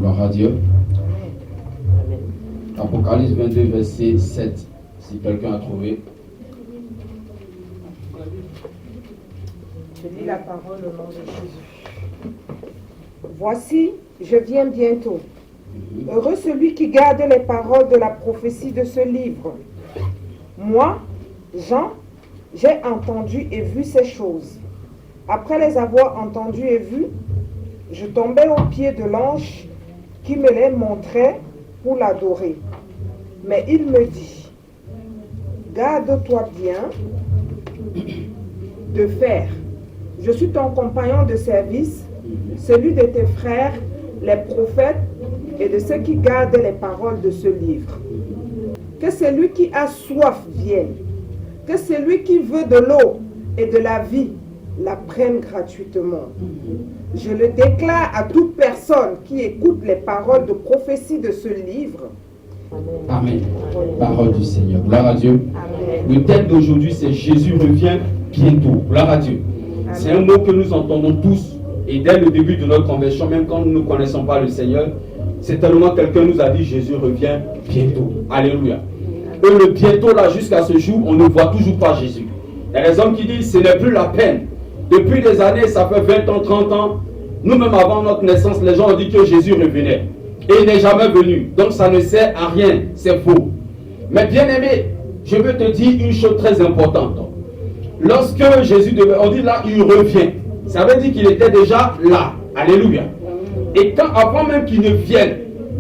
Gloire à Dieu. Apocalypse 22, verset 7. Si quelqu'un a trouvé. Je lis la parole au nom de Jésus. Voici, je viens bientôt. Heureux celui qui garde les paroles de la prophétie de ce livre. Moi, Jean, j'ai entendu et vu ces choses. Après les avoir entendues et vues, je tombais aux pieds de l'ange qui me les montrait pour l'adorer. Mais il me dit, garde-toi bien de faire. Je suis ton compagnon de service, celui de tes frères, les prophètes, et de ceux qui gardent les paroles de ce livre. Que celui qui a soif vienne, que celui qui veut de l'eau et de la vie la prenne gratuitement. Je le déclare à toute personne qui écoute les paroles de prophétie de ce livre. Amen. Parole du Seigneur. Gloire à Dieu. Amen. Le thème d'aujourd'hui, c'est Jésus revient bientôt. Gloire à Dieu. Amen. C'est un mot que nous entendons tous. Et dès le début de notre conversion, même quand nous ne connaissons pas le Seigneur, c'est tellement quelqu'un nous a dit Jésus revient bientôt. Alléluia. Et le bientôt là, jusqu'à ce jour, on ne voit toujours pas Jésus. Il y a des hommes qui disent ce n'est plus la peine. Depuis des années, ça fait 20 ans, 30 ans, nous-mêmes avant notre naissance, les gens ont dit que Jésus revenait. Et il n'est jamais venu. Donc ça ne sert à rien, c'est faux. Mais bien aimé, je veux te dire une chose très importante. Lorsque Jésus devait, on dit là, il revient. Ça veut dire qu'il était déjà là. Alléluia. Et quand, avant même qu'il ne vienne,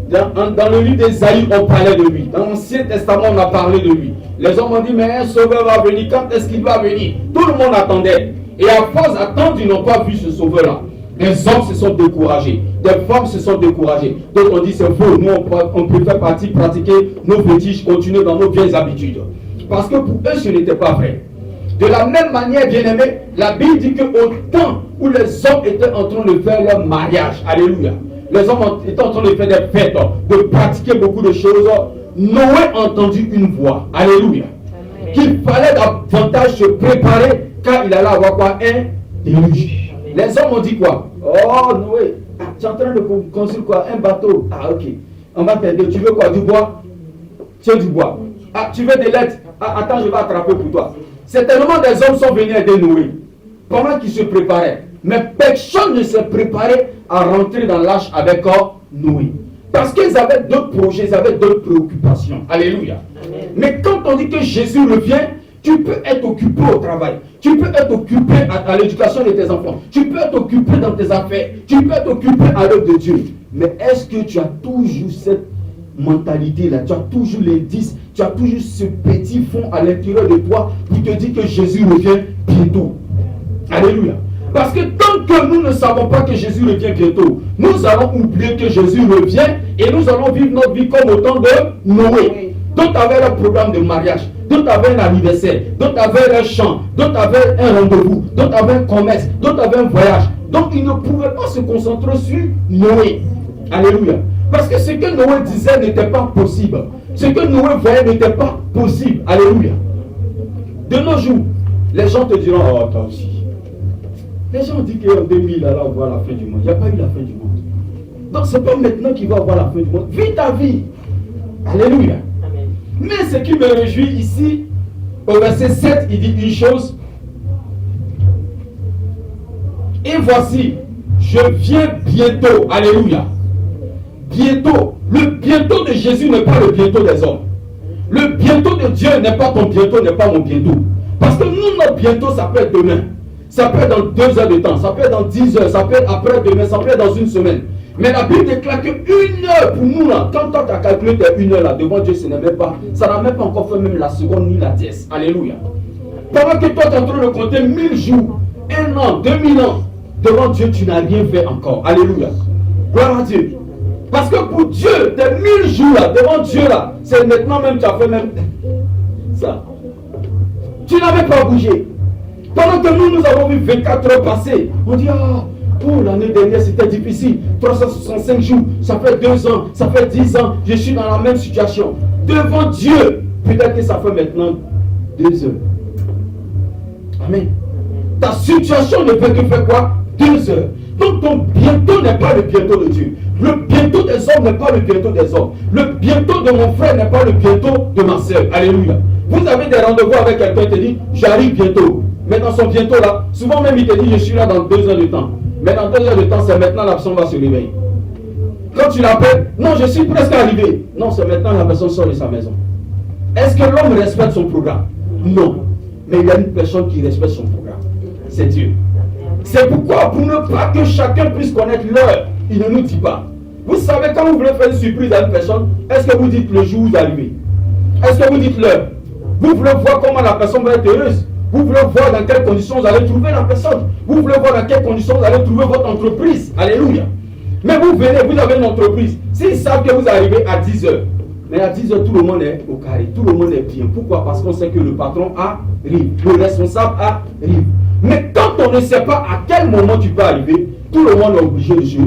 dans le livre d'Ésaïe, on parlait de lui. Dans l'Ancien Testament, on a parlé de lui. Les hommes ont dit, mais un sauveur va venir. Quand est-ce qu'il va venir? Tout le monde attendait. Et à force d'attendre, ils n'ont pas vu ce sauveur-là. Les hommes se sont découragés. Des femmes se sont découragées. D'autres ont dit, c'est faux. Nous, on préfère pratiquer nos fétiches, continuer dans nos vieilles habitudes. Parce que pour eux, ce n'était pas vrai. De la même manière, bien aimé, la Bible dit qu'au temps où les hommes étaient en train de faire leur mariage, alléluia, les hommes étaient en train de faire des fêtes, de pratiquer beaucoup de choses, Noé a entendu une voix, alléluia, qu'il fallait davantage se préparer car il allait avoir quoi? Un déluge. Les hommes ont dit quoi? Oh Noé, tu es en train de construire quoi? Un bateau. Ah ok, on va t'aider. Tu veux quoi? Du bois? Tiens du bois. Ah, tu veux des lettres? Ah, attends, je vais attraper pour toi. C'est tellement des hommes sont venus aider Noé pendant qu'ils se préparaient. Mais personne ne s'est préparé à rentrer dans l'arche avec Noé. Parce qu'ils avaient d'autres projets, ils avaient d'autres préoccupations. Alléluia. Amen. Mais quand on dit que Jésus revient, tu peux être occupé au travail. Tu peux être occupé à l'éducation de tes enfants. Tu peux être occupé dans tes affaires. Tu peux être occupé à l'œuvre de Dieu. Mais est-ce que tu as toujours cette mentalité-là? Tu as toujours l'indice, tu as toujours ce petit fond à l'intérieur de toi qui te dit que Jésus revient bientôt. Alléluia. Parce que tant que nous ne savons pas que Jésus revient bientôt, nous allons oublier que Jésus revient et nous allons vivre notre vie comme au temps de Noé. D'autres avaient leur programme de mariage, d'autres avaient un anniversaire, d'autres avaient un chant, d'autres avaient un rendez-vous, d'autres avaient un commerce, d'autres avaient un voyage. Donc ils ne pouvaient pas se concentrer sur Noé. Alléluia. Parce que ce que Noé disait n'était pas possible. Ce que Noé voyait n'était pas possible. Alléluia. De nos jours, les gens te diront, oh toi aussi. Les gens disent qu'en 2000, alors on voit la fin du monde. Il n'y a pas eu la fin du monde. Donc ce n'est pas maintenant qu'il va avoir la fin du monde. Vis ta vie. Alléluia. Amen. Mais ce qui me réjouit ici, au verset 7, il dit une chose. Et voici, je viens bientôt. Alléluia. Bientôt. Le bientôt de Jésus n'est pas le bientôt des hommes. Le bientôt de Dieu n'est pas ton bientôt, n'est pas mon bientôt. Parce que nous, notre bientôt, ça peut être demain. Ça peut être dans 2 heures de temps, ça peut être dans 10 heures, ça peut être après-demain, ça peut être dans une semaine. Mais la Bible déclare que 1 heure pour nous, là, quand tu as calculé tes 1 heure là, devant Dieu, ce n'est même pas, ça n'a même pas encore fait même la seconde ni la dièse. Alléluia. Pendant que toi, tu es en train de compter 1000 jours, 1 an, 2000 ans, devant Dieu, tu n'as rien fait encore. Alléluia. Gloire à Dieu. Parce que pour Dieu, tes 1000 jours là, devant Dieu là, c'est maintenant même, tu as fait même ça. Tu n'avais pas bougé. Pendant que nous avons vu 24 heures passer, on dit, l'année dernière c'était difficile, 365 jours, ça fait 2 ans, ça fait 10 ans, je suis dans la même situation. Devant Dieu, peut-être que ça fait maintenant 2 heures. Amen. Ta situation ne peut que faire quoi? 2 heures. Donc ton bientôt n'est pas le bientôt de Dieu. Le bientôt des hommes n'est pas le bientôt des hommes. Le bientôt de mon frère n'est pas le bientôt de ma soeur. Alléluia. Vous avez des rendez-vous avec quelqu'un qui te dit, j'arrive bientôt. Mais dans son bientôt là, souvent même il te dit, je suis là dans 2 heures de temps. Mais dans 2 heures de temps, c'est maintenant la personne va se réveiller. Quand tu l'appelles, non, je suis presque arrivé. Non, c'est maintenant la personne sort de sa maison. Est-ce que l'homme respecte son programme? Non. Mais il y a une personne qui respecte son programme. C'est Dieu. C'est pourquoi, pour ne pas que chacun puisse connaître l'heure, il ne nous dit pas. Vous savez, quand vous voulez faire une surprise à une personne, est-ce que vous dites le jour où vous arrivez? Est-ce que vous dites l'heure? Vous voulez voir comment la personne va être heureuse? Vous voulez voir dans quelles conditions vous allez trouver la personne? Vous voulez voir dans quelles conditions vous allez trouver votre entreprise? Alléluia. Mais vous venez, vous avez une entreprise. S'ils savent que vous arrivez à 10 heures, mais à 10 heures, tout le monde est au carré, tout le monde est bien. Pourquoi? Parce qu'on sait que le patron arrive, le responsable arrive. Mais quand on ne sait pas à quel moment tu peux arriver, tout le monde est obligé de se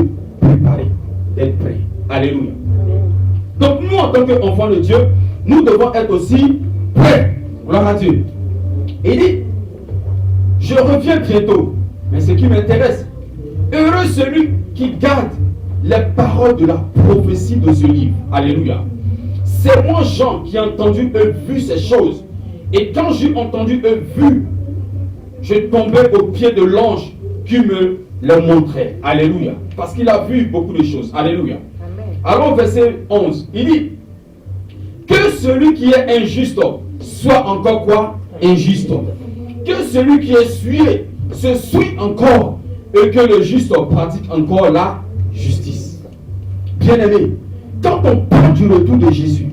préparer, d'être prêt. Alléluia. Donc nous, en tant qu'enfants de Dieu, nous devons être aussi prêts. Gloire à Dieu. Il dit, je reviens bientôt. Mais ce qui m'intéresse, heureux celui qui garde les paroles de la prophétie de ce livre. Alléluia. C'est moi, Jean, qui ai entendu et vu ces choses. Et quand j'ai entendu et vu, je tombais aux pieds de l'ange qui me les montrait. Alléluia. Parce qu'il a vu beaucoup de choses. Alléluia. Amen. Alors, verset 11, il dit, que celui qui est injuste soit encore quoi? Injuste. Que celui qui est souillé se souille encore et que le juste pratique encore la justice. Bien-aimé, quand on parle du retour de Jésus,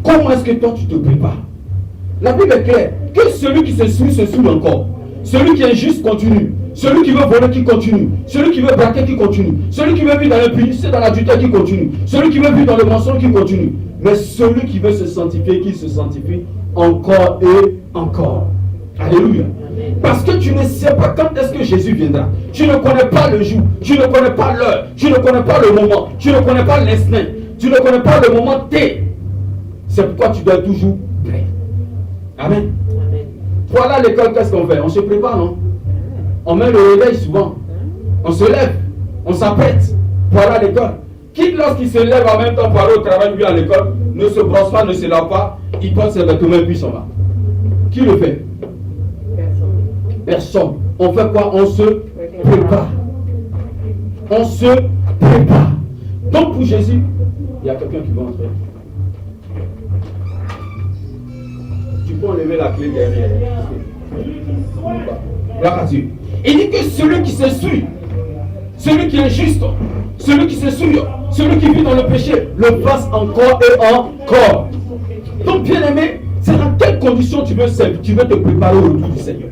comment est-ce que toi tu te prépares? La Bible est claire, que celui qui se souille encore. Celui qui est injuste continue. Celui qui veut voler qui continue. Celui qui veut braquer qui continue. Celui qui veut vivre dans l'impunité, dans l'adultère qui continue. Celui qui veut vivre dans le mensonge qui continue. Mais celui qui veut se sanctifier, qui se sanctifie encore et encore. Alléluia. Parce que tu ne sais pas quand est-ce que Jésus viendra. Tu ne connais pas le jour. Tu ne connais pas l'heure. Tu ne connais pas le moment. Tu ne connais pas l'instant. Tu ne connais pas le moment T. C'est pourquoi tu dois être toujours prêt. Amen. Voilà à l'école, qu'est-ce qu'on fait? On se prépare, non? On met le réveil souvent. On se lève. On s'apprête pour aller à l'école. Qui, lorsqu'il se lève en même temps pour aller au travail, lui à l'école, ne se brosse pas, ne se lave pas, il porte ses vêtements et puis s'en va. Qui le fait? Personne. On fait quoi? On se prépare. On se prépare. Donc pour Jésus, il y a quelqu'un qui va entrer. Tu peux enlever la clé derrière. Gloire à Dieu. Il dit que celui qui se suit, celui qui est juste, celui qui se souille, celui qui vit dans le péché, le fasse encore et encore. Donc bien aimé, c'est dans quelles conditions tu veux te préparer au retour du Seigneur?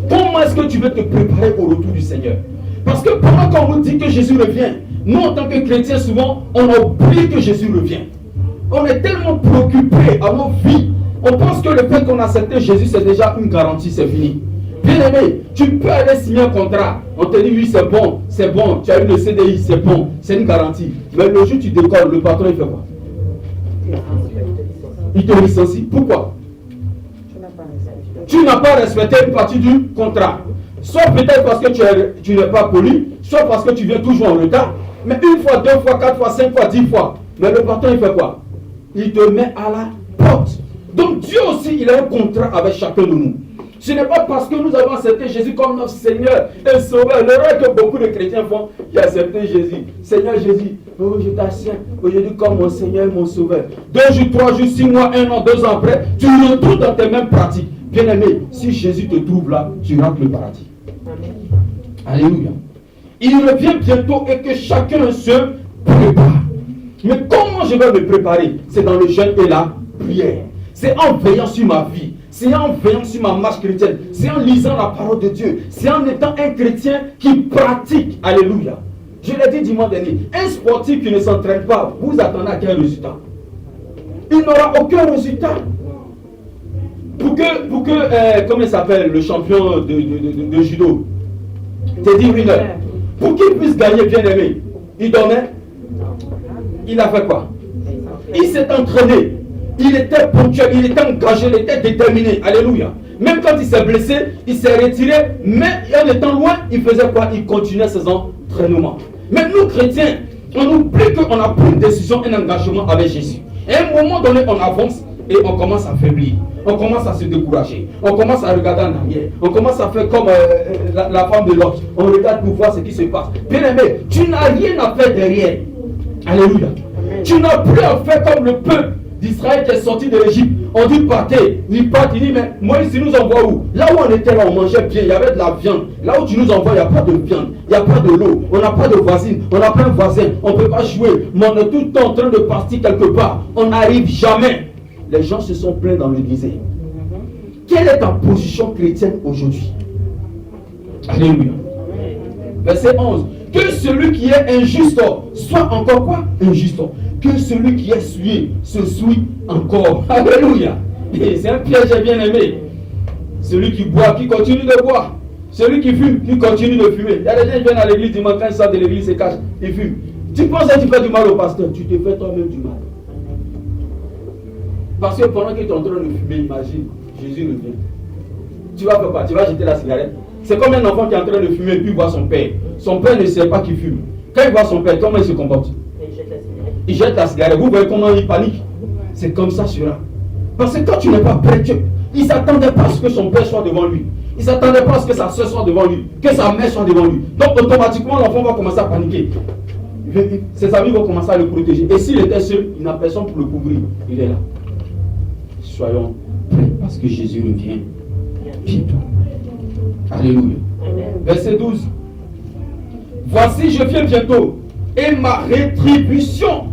Comment est-ce que tu veux te préparer au retour du Seigneur? Parce que pendant qu'on vous dit que Jésus revient, nous en tant que chrétiens souvent, on oublie que Jésus revient. On est tellement préoccupés à nos vies. On pense que le fait qu'on a accepté Jésus, c'est déjà une garantie, c'est fini. Bien aimé, tu peux aller signer un contrat. On te dit oui, c'est bon, tu as eu le CDI, c'est bon, c'est une garantie. Mais le jour où tu décolles, le patron il fait quoi? Il te licencie. Pourquoi? Tu n'as pas respecté une partie du contrat. Soit peut-être parce que tu n'es pas poli, soit parce que tu viens toujours en retard. Mais une fois, 2 fois, 4 fois, 5 fois, 10 fois. Mais le patron il fait quoi? Il te met à la porte. Donc Dieu aussi, il a un contrat avec chacun de nous. Ce n'est pas parce que nous avons accepté Jésus comme notre Seigneur et Sauveur. L'erreur que beaucoup de chrétiens font, j'ai accepté Jésus. Seigneur Jésus, oh, je t'accepte aujourd'hui comme mon Seigneur et mon Sauveur. 2 jours, 3 jours, 6 mois, 1 an, 2 ans après, tu retournes dans tes mêmes pratiques. Bien aimé, si Jésus te trouve là, tu rentres le paradis. Amen. Alléluia. Il revient bientôt et que chacun se prépare. Mais comment je vais me préparer? C'est dans le jeûne et la prière. C'est en veillant sur ma vie. C'est en veillant sur ma marche chrétienne. C'est en lisant la parole de Dieu. C'est en étant un chrétien qui pratique. Alléluia. Je l'ai dit dimanche dernier. Un sportif qui ne s'entraîne pas, vous attendez à quel résultat? Il n'aura aucun résultat. Pour que comment il s'appelle, le champion de judo, Teddy Riner, pour qu'il puisse gagner, bien aimé, il dormait? Il a fait quoi? Il s'est entraîné. Il était ponctuel, il était engagé, il était déterminé. Alléluia. Même quand il s'est blessé, il s'est retiré, mais en étant loin, il faisait quoi? Il continuait ses entraînement. Mais nous, chrétiens, on oublie qu'on a pris une décision, un engagement avec Jésus. Et à un moment donné, on avance et on commence à faiblir. On commence à se décourager. On commence à regarder en arrière. On commence à faire comme la femme de Lot. On regarde pour voir ce qui se passe. Bien aimé, tu n'as rien à faire derrière. Alléluia. Tu n'as plus à faire comme le peuple d'Israël qui est sorti de l'Égypte. On dit partez. Il part, il dit mais Moïse, tu nous envoies où? Là où on était là, on mangeait bien, il y avait de la viande. Là où tu nous envoies, il n'y a pas de viande, il n'y a pas de l'eau, on n'a pas de voisine, on n'a pas un voisin, on ne peut pas jouer, mais on est tout le temps en train de partir quelque part. On n'arrive jamais. Les gens se sont plaints dans l'église. Quelle est ta position chrétienne aujourd'hui? Alléluia. Verset 11. Que celui qui est injuste soit encore quoi? Injuste. Que celui qui est souillé se souille encore. Alléluia. C'est un piège bien aimé. Celui qui boit, qui continue de boire. Celui qui fume, qui continue de fumer. Il y a des gens qui viennent à l'église dimanche, quand ils sortent de l'église, ils se cachent, ils fument. Tu penses que tu fais du mal au pasteur, tu te fais toi-même du mal. Parce que pendant que tu es en train de fumer, imagine, Jésus revient. Tu vas faire quoi? Tu vas jeter la cigarette? C'est comme un enfant qui est en train de fumer et puis voit son père. Son père ne sait pas qu'il fume. Quand il voit son père, comment il se comporte? Il jette la cigarette. Vous voyez comment il panique? C'est comme ça sera. Parce que quand tu n'es pas prêt, il ne s'attendait pas à ce que son père soit devant lui. Il ne s'attendait pas à ce que sa soeur soit devant lui, que sa mère soit devant lui. Donc automatiquement, l'enfant va commencer à paniquer. Ses amis vont commencer à le protéger. Et s'il était seul, il n'a personne pour le couvrir. Il est là. Soyons prêts parce que Jésus revient bientôt. Alléluia. Verset 12. Voici, je viens bientôt et ma rétribution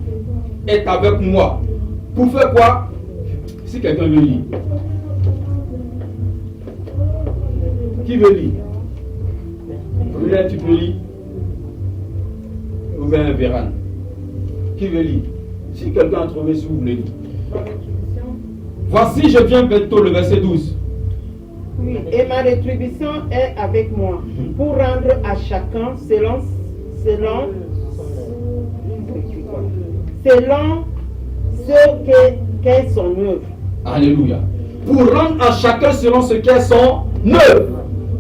est avec moi. Pour faire quoi? Si quelqu'un veut lire. Qui veut lire? Là, tu peux lire. Ouvert un verran. Qui veut lire? Si quelqu'un a trouvé, si vous voulez lire. Voici, je viens bientôt, le verset 12. Oui, et ma rétribution est avec moi pour rendre à chacun selon ce qu'est son œuvre. Alléluia. Pour rendre à chacun selon ce qu'est son œuvre.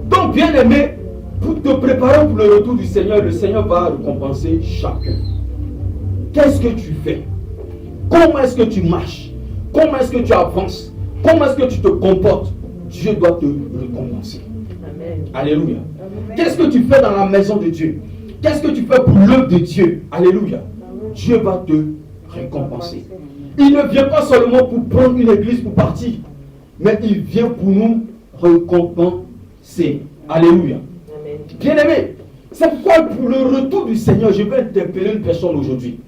Donc, bien aimé, pour te préparer pour le retour du Seigneur, le Seigneur va récompenser chacun. Qu'est-ce que tu fais? Comment est-ce que tu marches? Comment est-ce que tu avances? Comment est-ce que tu te comportes? Dieu doit te récompenser. Amen. Alléluia. Amen. Qu'est-ce que tu fais dans la maison de Dieu? Qu'est-ce que tu fais pour l'œuvre de Dieu? Alléluia. Amen. Dieu va te récompenser. Il ne vient pas seulement pour prendre une église pour partir, mais il vient pour nous récompenser. Alléluia. Amen. Bien-aimé, c'est pourquoi pour le retour du Seigneur, je vais interpeller une personne aujourd'hui.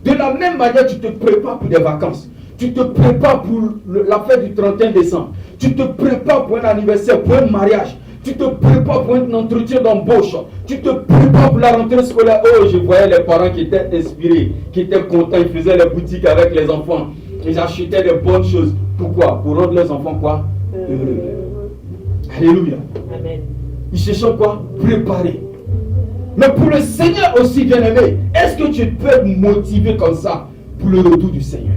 De la même manière, tu te prépares pour des vacances. Tu te prépares pour la fête du 31 décembre. Tu te prépares pour un anniversaire, pour un mariage. Tu te prépares pour un entretien d'embauche. Tu te prépares pour la rentrée scolaire. Oh, je voyais les parents qui étaient inspirés, qui étaient contents. Ils faisaient les boutiques avec les enfants. Ils achetaient des bonnes choses. Pourquoi? Pour rendre leurs enfants quoi? Heureux. Alléluia. Amen. Ils se sont quoi? Préparés. Mais pour le Seigneur aussi, bien-aimé, est-ce que tu peux être motivé comme ça pour le retour du Seigneur?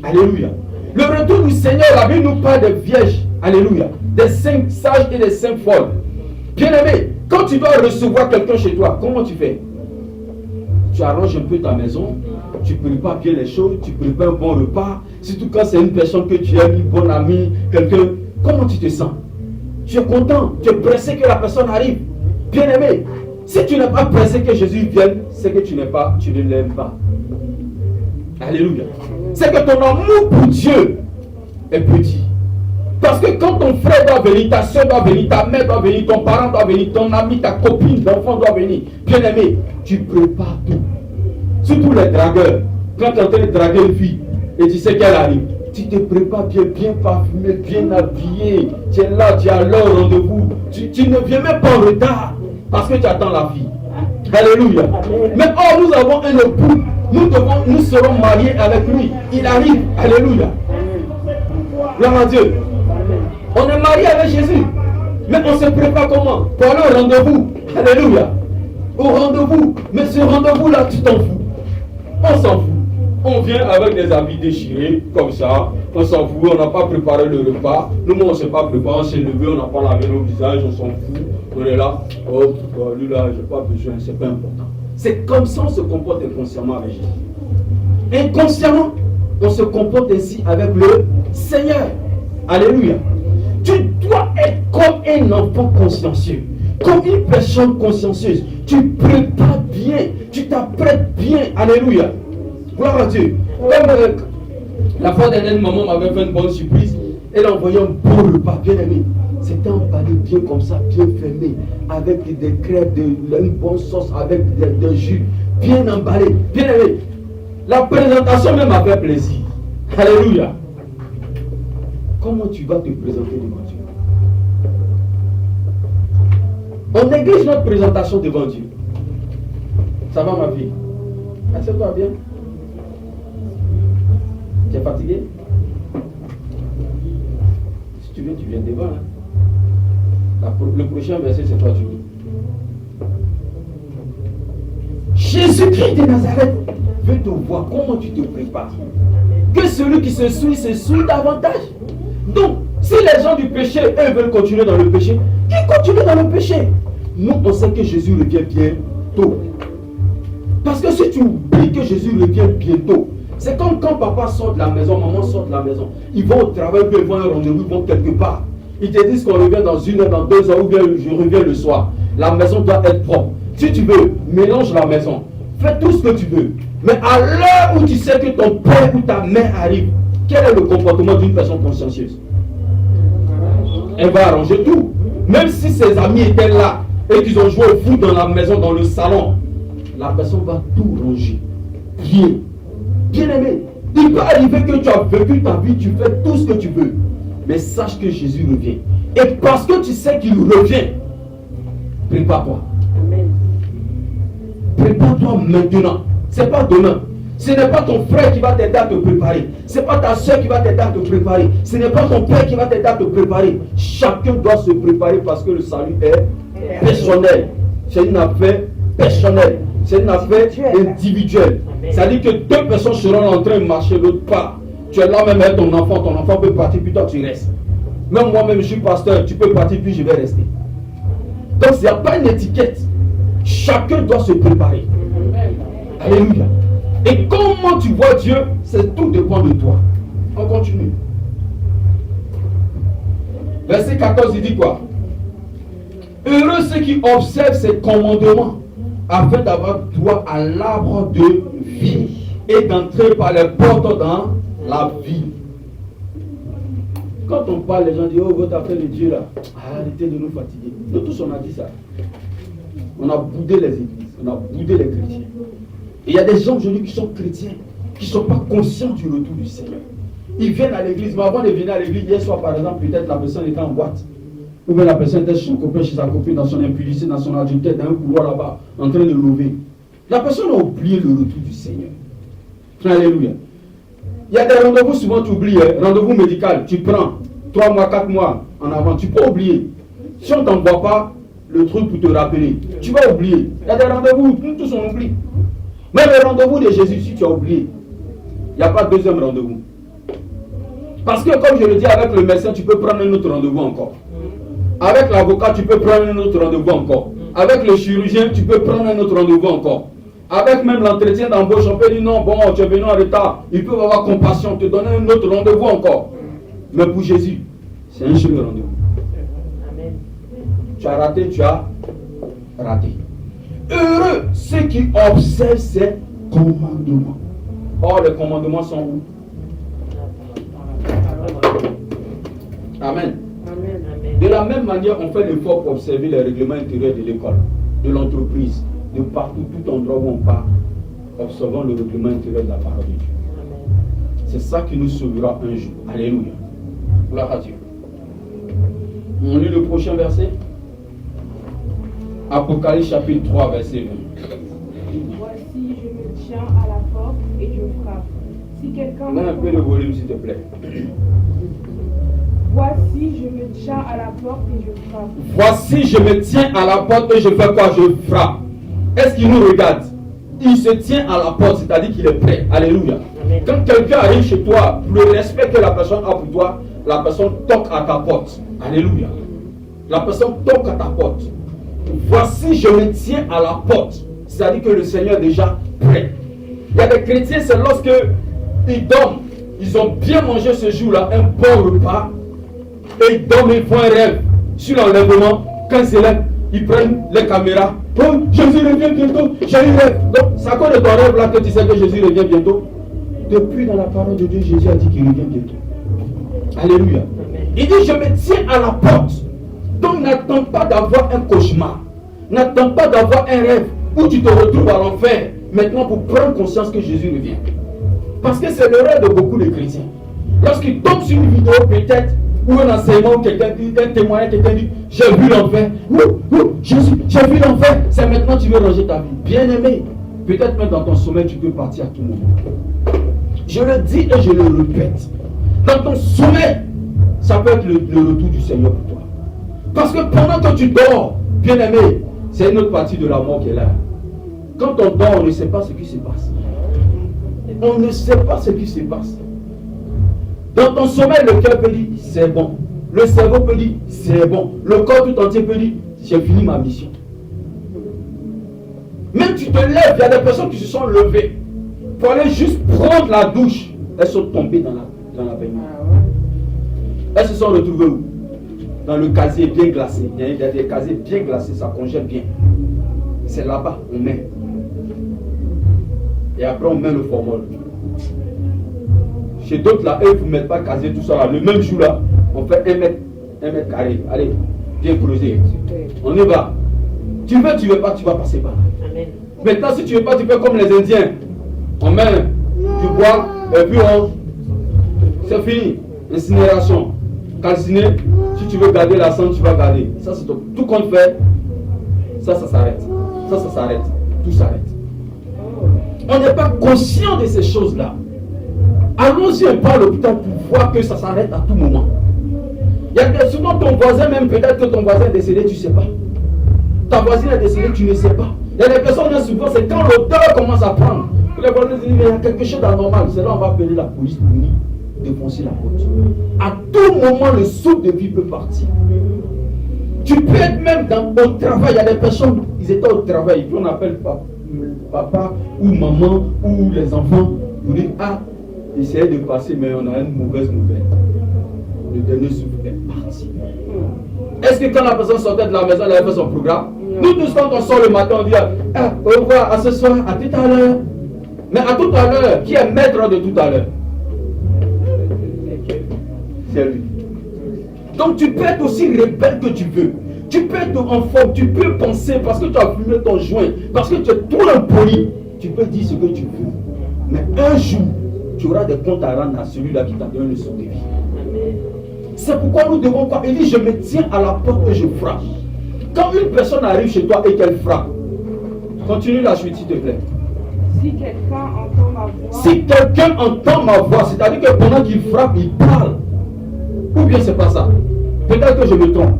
Alléluia. Le retour du Seigneur, la Bible nous parle des vierges. Alléluia. Des 5 sages et des 5 folles. Bien-aimé, quand tu dois recevoir quelqu'un chez toi, comment tu fais? Tu arranges un peu ta maison, tu prépares bien les choses, tu prépares un bon repas. Surtout quand c'est une personne que tu aimes, une bonne amie, quelqu'un. Comment tu te sens? Tu es content, tu es pressé que la personne arrive. Bien-aimé, si tu n'es pas pressé que Jésus vienne, c'est que tu ne l'aimes pas. Alléluia. C'est que ton amour pour Dieu est petit. Parce que quand ton frère doit venir, ta soeur doit venir, ta mère doit venir, ton parent doit venir, ton ami, ta copine, l'enfant doit venir. Bien-aimé, tu prépares tout. Surtout les dragueurs. Quand tu es en train de draguer une fille et tu sais qu'elle arrive, tu te prépares bien parfumé, bien habillé. Tu es là, tu as leur rendez-vous. Tu ne viens même pas en retard parce que tu attends la fille. Alléluia. Mais oh, nous avons un époux. Nous serons mariés avec lui. Il arrive. Alléluia. Gloire à Dieu. On est marié avec Jésus. Mais on se prépare comment? Pour aller au rendez-vous. Alléluia. Au rendez-vous. Mais ce rendez-vous-là, tu t'en fous. On s'en fout. On vient avec des habits déchirés, comme ça. On s'en fout. On n'a pas préparé le repas. Nous, on ne s'est pas préparé. On s'est levé. On n'a pas lavé nos visages. On s'en fout. On est là, oh, lui là, je n'ai pas besoin, c'est pas important. C'est comme ça on se comporte inconsciemment avec Jésus. Inconsciemment, on se comporte ainsi avec le Seigneur. Alléluia. Tu dois être comme un enfant consciencieux, comme une personne consciencieuse. Tu prépares bien, tu t'apprêtes bien. Alléluia. Gloire à Dieu. Comme la fois dernière, maman m'avait fait une bonne surprise. Elle a envoyé un beau repas, bien aimé. C'était emballé bien comme ça, bien fermé, avec des crêpes, une bonne sauce, avec des jus, bien emballé, bien aimé. La présentation même m'a fait plaisir. Alléluia. Comment tu vas te présenter devant Dieu? On néglige notre présentation devant Dieu. Ça va ma fille? Assieds-toi bien. Tu es fatigué? Si tu veux, tu viens devant. Hein? Le prochain verset, c'est toi, tu lis. Jésus-Christ de Nazareth veut te voir. Comment tu te prépares? Que celui qui se souille davantage. Donc, si les gens du péché, eux, veulent continuer dans le péché, qu'ils continuent dans le péché. Nous, on sait que Jésus revient bientôt. Parce que si tu oublies que Jésus revient bientôt, c'est comme quand papa sort de la maison, maman sort de la maison. Ils vont au travail, puis ils vont à un rendez-vous, ils vont quelque part. Ils te disent qu'on revient dans 1 heure, dans 2 heures, ou bien je reviens le soir. La maison doit être propre. Si tu veux, mélange la maison. Fais tout ce que tu veux. Mais à l'heure où tu sais que ton père ou ta mère arrive, quel est le comportement d'une personne consciencieuse? Elle va arranger tout. Même si ses amis étaient là et qu'ils ont joué au foot dans la maison, dans le salon, la personne va tout ranger. Bien. Bien aimé. Il peut arriver que tu as vécu ta vie, tu fais tout ce que tu veux. Mais sache que Jésus revient. Et parce que tu sais qu'il revient, prépare-toi. Prépare-toi maintenant. Ce n'est pas demain. Ce n'est pas ton frère qui va t'aider à te préparer. Ce n'est pas ta soeur qui va t'aider à te préparer. Ce n'est pas ton père qui va t'aider à te préparer. Chacun doit se préparer parce que le salut est personnel. C'est une affaire personnelle. C'est une affaire individuelle. C'est-à-dire que deux personnes seront en train de marcher l'autre part. Tu es là même avec ton enfant peut partir, puis toi tu restes. Même moi-même, je suis pasteur, tu peux partir, puis je vais rester. Donc, il n'y a pas une étiquette. Chacun doit se préparer. Alléluia. Et comment tu vois Dieu, c'est tout dépend de toi. On continue. Verset 14, il dit quoi? Heureux ceux qui observent ses commandements, afin d'avoir droit à l'arbre de vie et d'entrer par les portes dans la vie. Quand on parle, les gens disent, oh, votre affaire de Dieu là, arrêtez de nous fatiguer. Nous tous, on a dit ça. On a boudé les églises, on a boudé les chrétiens. Et il y a des gens aujourd'hui qui sont chrétiens, qui ne sont pas conscients du retour du Seigneur. Ils viennent à l'église, mais avant de venir à l'église, hier soir par exemple, peut-être la personne était en boîte. Ou bien la personne était chez son copain, chez sa copine, dans son impudicité, dans son adultère, dans un couloir là-bas, en train de lever. La personne a oublié le retour du Seigneur. Alléluia. Il y a des rendez-vous, souvent tu oublies, rendez-vous médical, tu prends 3 mois, 4 mois en avant, tu peux oublier. Si on ne t'envoie pas le truc pour te rappeler, tu vas oublier. Il y a des rendez-vous, nous tous on oublie. Même le rendez-vous de Jésus, si tu as oublié, il n'y a pas de deuxième rendez-vous. Parce que comme je le dis, avec le médecin, tu peux prendre un autre rendez-vous encore. Avec l'avocat, tu peux prendre un autre rendez-vous encore. Avec le chirurgien, tu peux prendre un autre rendez-vous encore. Avec même l'entretien d'embauche, on peut dire non, bon, tu es venu en retard. Ils peuvent avoir compassion, te donner un autre rendez-vous encore. Mais pour Jésus, c'est un seul rendez-vous. Amen. Tu as raté, tu as raté. Heureux ceux qui observent ces commandements. Or, les commandements sont où? Amen. De la même manière, on fait l'effort pour observer les règlements intérieurs de l'école, de l'entreprise, de partout, tout endroit où on part, observant le règlement intérieur de la parole de Dieu. C'est ça qui nous sauvera un jour. Alléluia. Gloire à Dieu. On lit le prochain verset. Apocalypse chapitre 3, verset 20. Voici, je me tiens à la porte et je frappe. Si quelqu'un... Donne un peu de volume, s'il te plaît. Voici, je me tiens à la porte et je frappe. Voici, je me tiens à la porte et je fais quoi? Je frappe. Est-ce qu'il nous regarde? Il se tient à la porte, c'est-à-dire qu'il est prêt. Alléluia. Amen. Quand quelqu'un arrive chez toi, pour le respect que la personne a pour toi, la personne toque à ta porte. Alléluia. La personne toque à ta porte. voici, je me tiens à la porte. C'est-à-dire que le Seigneur est déjà prêt. Il y a des chrétiens, c'est lorsque ils dorment, ils ont bien mangé ce jour-là, un bon repas, et ils dorment, ils font un rêve. Sur l'enlèvement, quand ils se lèvent, ils prennent les caméras. Oh, Jésus revient bientôt, j'ai un rêve. Donc, c'est à cause de ton rêve là que tu sais que Jésus revient bientôt. Depuis dans la parole de Dieu, Jésus a dit qu'il revient bientôt. Alléluia. Il dit, je me tiens à la porte. Donc, n'attends pas d'avoir un cauchemar. N'attends pas d'avoir un rêve où tu te retrouves à l'enfer. Maintenant, pour prendre conscience que Jésus revient. Parce que c'est le rêve de beaucoup de chrétiens. Lorsqu'ils tombent sur une vidéo peut-être, ou un enseignement, quelqu'un dit, un témoignage, quelqu'un dit, j'ai vu l'enfer. Jésus, j'ai vu l'enfer. C'est maintenant que tu veux ranger ta vie. Bien aimé, peut-être même dans ton sommeil, tu peux partir à tout moment. Je le dis et je le répète. Dans ton sommeil, ça peut être le retour du Seigneur pour toi. Parce que pendant que tu dors, bien aimé, c'est une autre partie de la mort qui est là. Quand on dort, on ne sait pas ce qui se passe. On ne sait pas ce qui se passe. Dans ton sommeil, le cœur peut dire, c'est bon. Le cerveau peut dire, c'est bon. Le corps tout entier peut dire, j'ai fini ma mission. Même tu te lèves, il y a des personnes qui se sont levées pour aller juste prendre la douche. Elles sont tombées dans la baignoire. Elles se sont retrouvées où? Dans le casier bien glacé. Il y a des casiers bien glacés, ça congèle bien. C'est là-bas, on met. Et après, on met le formol. Chez d'autres, là, eux, ils ne mettent pas casier, tout ça. Là. Le même jour, là, on fait 1 mètre carré. Allez, bien creusé. On y va. Tu veux pas, tu vas passer par là. Amen. Maintenant, si tu veux pas, tu fais comme les Indiens. On met du bois, et puis c'est fini. Incinération. Calciné, si tu veux garder la cendre, tu vas garder. Ça, c'est tout qu'on fait. Ça s'arrête. Ça s'arrête. Tout s'arrête. On n'est pas conscient de ces choses-là. Allons-y un peu à l'hôpital pour voir que ça s'arrête à tout moment. Il y a souvent ton voisin, même peut-être que ton voisin est décédé, tu ne sais pas. Ta voisine est décédée, tu ne sais pas. Il y a des personnes, souvent, c'est quand l'odeur commence à prendre. Les voisins disent, mais il y a quelque chose d'anormal. C'est là qu'on va appeler la police pour venir défoncer la porte. À tout moment, le souffle de vie peut partir. Tu peux être même au travail. Il y a des personnes, ils étaient au travail, puis on appelle papa ou maman ou les enfants. Vous dites, ah, essayez de passer, mais on a une mauvaise nouvelle. Le dernier souffle est parti. Est-ce que quand la personne sortait de la maison, elle avait fait son programme? Nous tous, quand on sort le matin, on dit, ah, au revoir, à ce soir, à tout à l'heure. Mais à tout à l'heure, qui est maître de tout à l'heure? C'est lui. Donc tu peux être aussi rebelle que tu veux. Tu peux être en forme, tu peux penser parce que tu as fumé ton joint, parce que tu es trop impoli. Tu peux dire ce que tu veux. Mais un jour, tu auras des comptes à rendre à celui-là qui t'a donné le son de vie. C'est pourquoi nous devons quoi? Il dit, je me tiens à la porte et je frappe. Quand une personne arrive chez toi et qu'elle frappe, continue la suite s'il te plaît. Si quelqu'un entend ma voix, si quelqu'un entend ma voix, c'est-à-dire que pendant qu'il frappe, il parle. Ou bien c'est pas ça. Peut-être que je me trompe.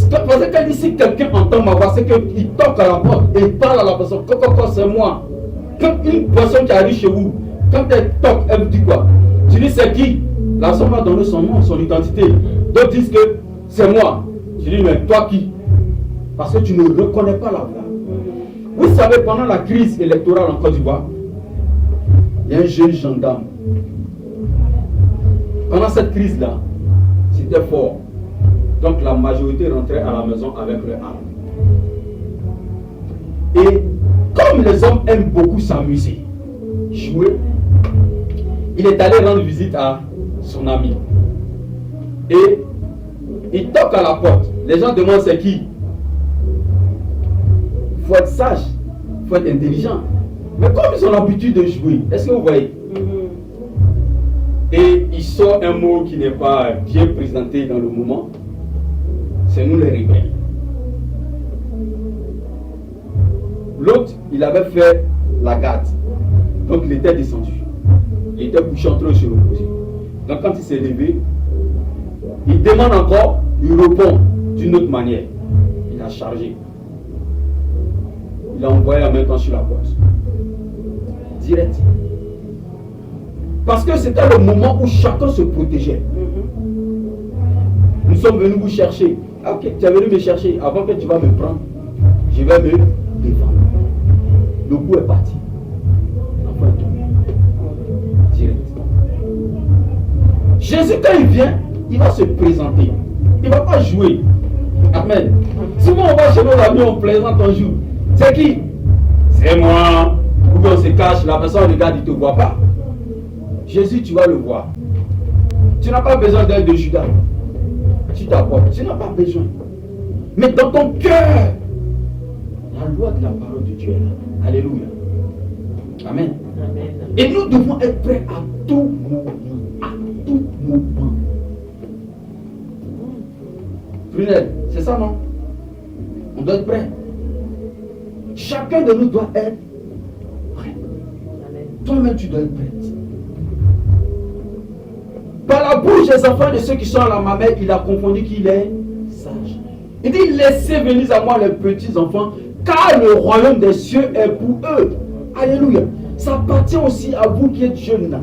Parce qu'elle dit si quelqu'un entend ma voix, c'est qu'il toque à la porte et il parle à la personne. Quoi, c'est moi. Quand une personne qui arrive chez vous, quand elle toque, elle vous dit quoi? Tu dis c'est qui? La personne va donner son nom, son identité. D'autres disent que c'est moi. Je dis mais toi qui? Parce que tu ne reconnais pas la voix. Vous savez, pendant la crise électorale en Côte d'Ivoire, il y a un jeune gendarme. Pendant cette crise-là, c'était fort. Donc la majorité rentrait à la maison avec leurs armes. Et comme les hommes aiment beaucoup s'amuser, jouer, il est allé rendre visite à son ami. Et il toque à la porte. Les gens demandent c'est qui? Il faut être sage, il faut être intelligent. Mais comme ils ont l'habitude de jouer, est-ce que vous voyez? Et il sort un mot qui n'est pas bien présenté dans le moment. C'est nous les rebelles. L'autre, il avait fait la garde. Donc il était descendu. Il était couché entre eux sur l'opposé. Donc quand il s'est levé, il demande encore, il répond d'une autre manière. Il a chargé. Il a envoyé en même temps sur la porte. Direct. Parce que c'était le moment où chacun se protégeait. Nous sommes venus vous chercher. Ok, tu es venu me chercher. Avant que tu vas me prendre, je vais me défendre. Le coup est parti. L'enfant est tombé. Direct. Jésus, quand il vient, il va se présenter. Il ne va pas jouer. Amen. Souvent, on va chez nos amis, on plaisante, on joue. C'est qui? C'est moi. Ou bien on se cache, la personne regarde, il ne te voit pas. Jésus, tu vas le voir. Tu n'as pas besoin d'aide de Judas. Tu t'apportes, tu n'as pas besoin. Mais dans ton cœur, la loi de la parole de Dieu est là. Alléluia. Amen. Amen. Et nous devons être prêts à tout moment. À tout moment. Prunelle, c'est ça, non? On doit être prêt. Chacun de nous doit être prêt. Toi-même, tu dois être prêt. Par la bouche des enfants de ceux qui sont à la mamelle, il a confondu qu'il est sage. Il dit, laissez venir à moi les petits enfants, car le royaume des cieux est pour eux. Alléluia. Ça appartient aussi à vous qui êtes jeunes.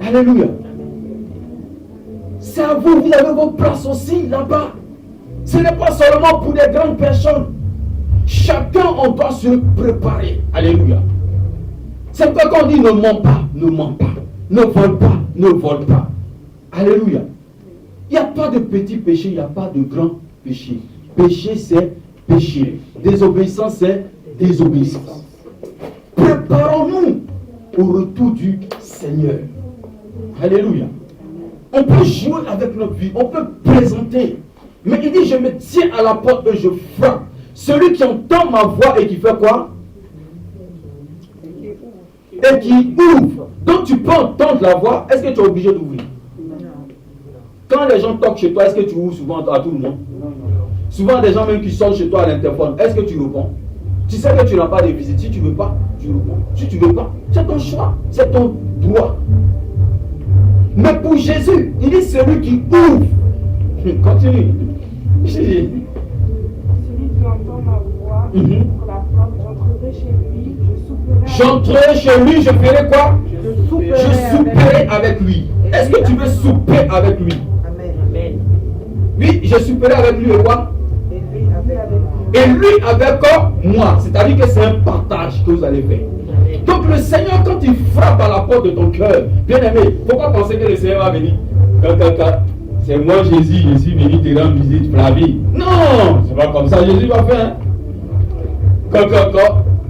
Alléluia. C'est à vous, vous avez vos places aussi là-bas. Ce n'est pas seulement pour des grandes personnes. Chacun, on doit se préparer. Alléluia. C'est pourquoi quand on dit ne mens pas, ne mens pas. Ne vole pas, ne vole pas. Alléluia. Il n'y a pas de petit péché, il n'y a pas de grand péché. Péché, c'est péché. Désobéissance, c'est désobéissance. Préparons-nous au retour du Seigneur. Alléluia. On peut jouer avec notre vie, on peut présenter. Mais il dit, je me tiens à la porte et je frappe. Celui qui entend ma voix et qui fait quoi? Et qui ouvre. Donc tu peux entendre la voix, est-ce que tu es obligé d'ouvrir? Quand les gens toquent chez toi, est-ce que tu ouvres souvent à tout le monde? Souvent des gens même qui sortent chez toi à l'interphone, est-ce que tu réponds? Tu sais que tu n'as pas de visite, si tu ne veux pas, tu réponds. Si tu ne veux pas, c'est ton choix, c'est ton droit. Mais pour Jésus, il dit celui qui ouvre. Continue. Celui qui entend ma voix, ouvre la porte, j'entrerai chez lui, j'entrerai chez lui, je ferai quoi? Je souperai avec lui. Est-ce que tu veux souper avec lui? Amen. Oui, je souperai avec lui et quoi? Et lui avec moi. C'est-à-dire que c'est un partage que vous allez faire. Donc le Seigneur, quand il frappe à la porte de ton cœur, bien aimé, pourquoi penser que le Seigneur va venir? C'est moi Jésus, je suis venu te rendre visite, Flavie. Non, c'est pas comme ça Jésus va faire.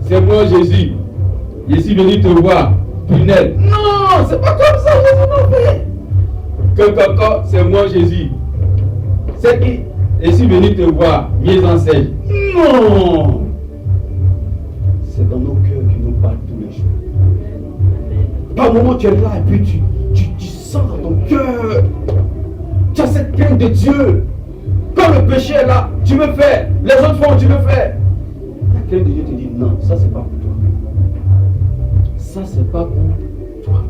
C'est moi Jésus, je suis venu te voir, Pinel. Non, c'est pas comme ça Jésus va faire. C'est moi Jésus. C'est qui? Je suis venu te voir, mes enseignes. Non, c'est dans nos cœurs qu'il nous parle tous les jours. Par moment tu es là et puis tu sens dans ton cœur. Tu as cette crainte de Dieu. Quand le péché est là, tu me fais. Les autres font, tu me fais. La crainte de Dieu te dit non, ça c'est pas pour toi. Ça c'est pas pour toi.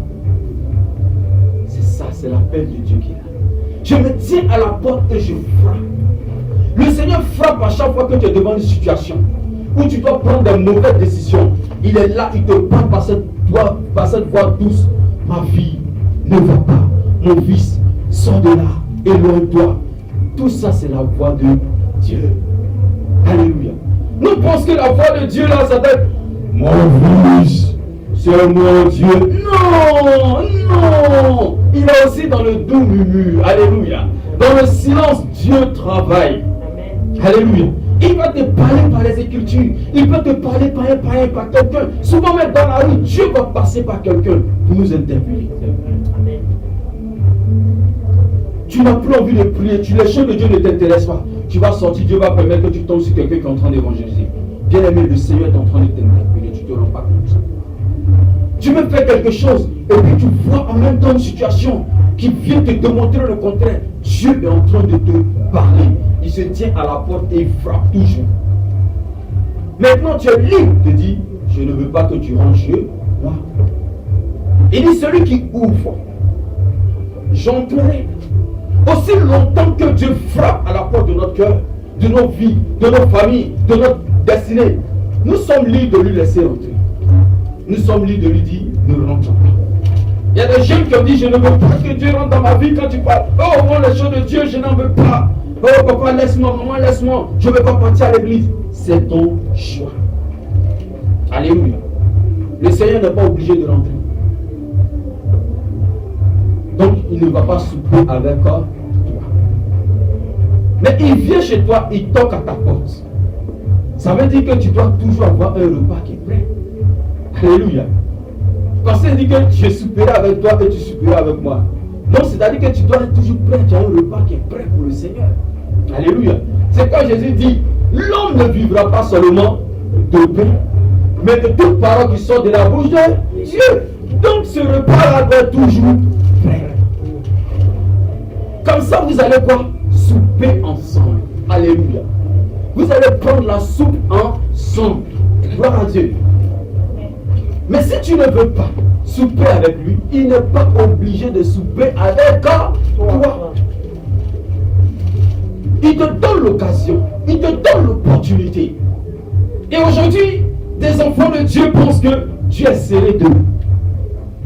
C'est ça, c'est l'appel de Dieu qui est là. Je me tiens à la porte et je frappe. Le Seigneur frappe à chaque fois que tu es devant une situation où tu dois prendre de mauvaises décisions. Il est là, il te parle par cette voix douce. Ma fille, ne va pas. Mon fils, sors de là. Éloigne-toi. Tout ça, c'est la voix de Dieu. Alléluia. Nous pensons que la voix de Dieu, là, ça doit être mon fils, c'est mon Dieu. Non, non. Il est aussi dans le doux murmure. Alléluia. Dans le silence, Dieu travaille. Alléluia. Il va te parler par les Écritures. Il peut te parler par quelqu'un. Souvent même dans la rue, Dieu va passer par quelqu'un pour nous interpeller. Amen. Tu n'as plus envie de prier. Les choses de Dieu ne t'intéressent pas. Tu vas sortir, Dieu va permettre que tu tombes sur quelqu'un qui est en train d'évangéliser. Bien aimé, le Seigneur est en train de t'interpeller. Tu ne te rends pas compte. Tu veux faire quelque chose et puis tu vois en même temps une situation qui vient te démontrer le contraire. Dieu est en train de te parler. Il se tient à la porte et il frappe toujours. Maintenant tu es libre de dire, je ne veux pas que tu rentres chez moi. Il dit, celui qui ouvre, j'entrerai. Aussi longtemps que Dieu frappe à la porte de notre cœur, de nos vies, de nos familles, de notre destinée, nous sommes libres de lui laisser entrer. Nous sommes libres de lui dire, ne rentre pas. Il y a des jeunes qui ont dit, je ne veux pas que Dieu rentre dans ma vie quand tu parles. Oh, moi, les choses de Dieu, je n'en veux pas. Oh, papa, laisse-moi, maman, laisse-moi. Je ne veux pas partir à l'église. C'est ton choix. Alléluia. Le Seigneur n'est pas obligé de rentrer. Donc, il ne va pas souper avec toi. Mais il vient chez toi, il toque à ta porte. Ça veut dire que tu dois toujours avoir un repas qui est prêt. Alléluia. Quand c'est dit que je souperai avec toi et tu souperas avec moi. Donc, c'est-à-dire que tu dois être toujours prêt. Tu as un repas qui est prêt pour le Seigneur. Alléluia. C'est quand Jésus dit, l'homme ne vivra pas seulement de pain, mais de toute parole qui sort de la bouche de Dieu. Donc, ce repas-là doit être toujours prêt. Comme ça, vous allez quoi? Souper ensemble. Alléluia. Vous allez prendre la soupe ensemble. Gloire à Dieu. Mais si tu ne veux pas souper avec lui, il n'est pas obligé de souper avec toi. Il te donne l'occasion, il te donne l'opportunité. Et aujourd'hui, des enfants de Dieu pensent que Dieu est serré de nous.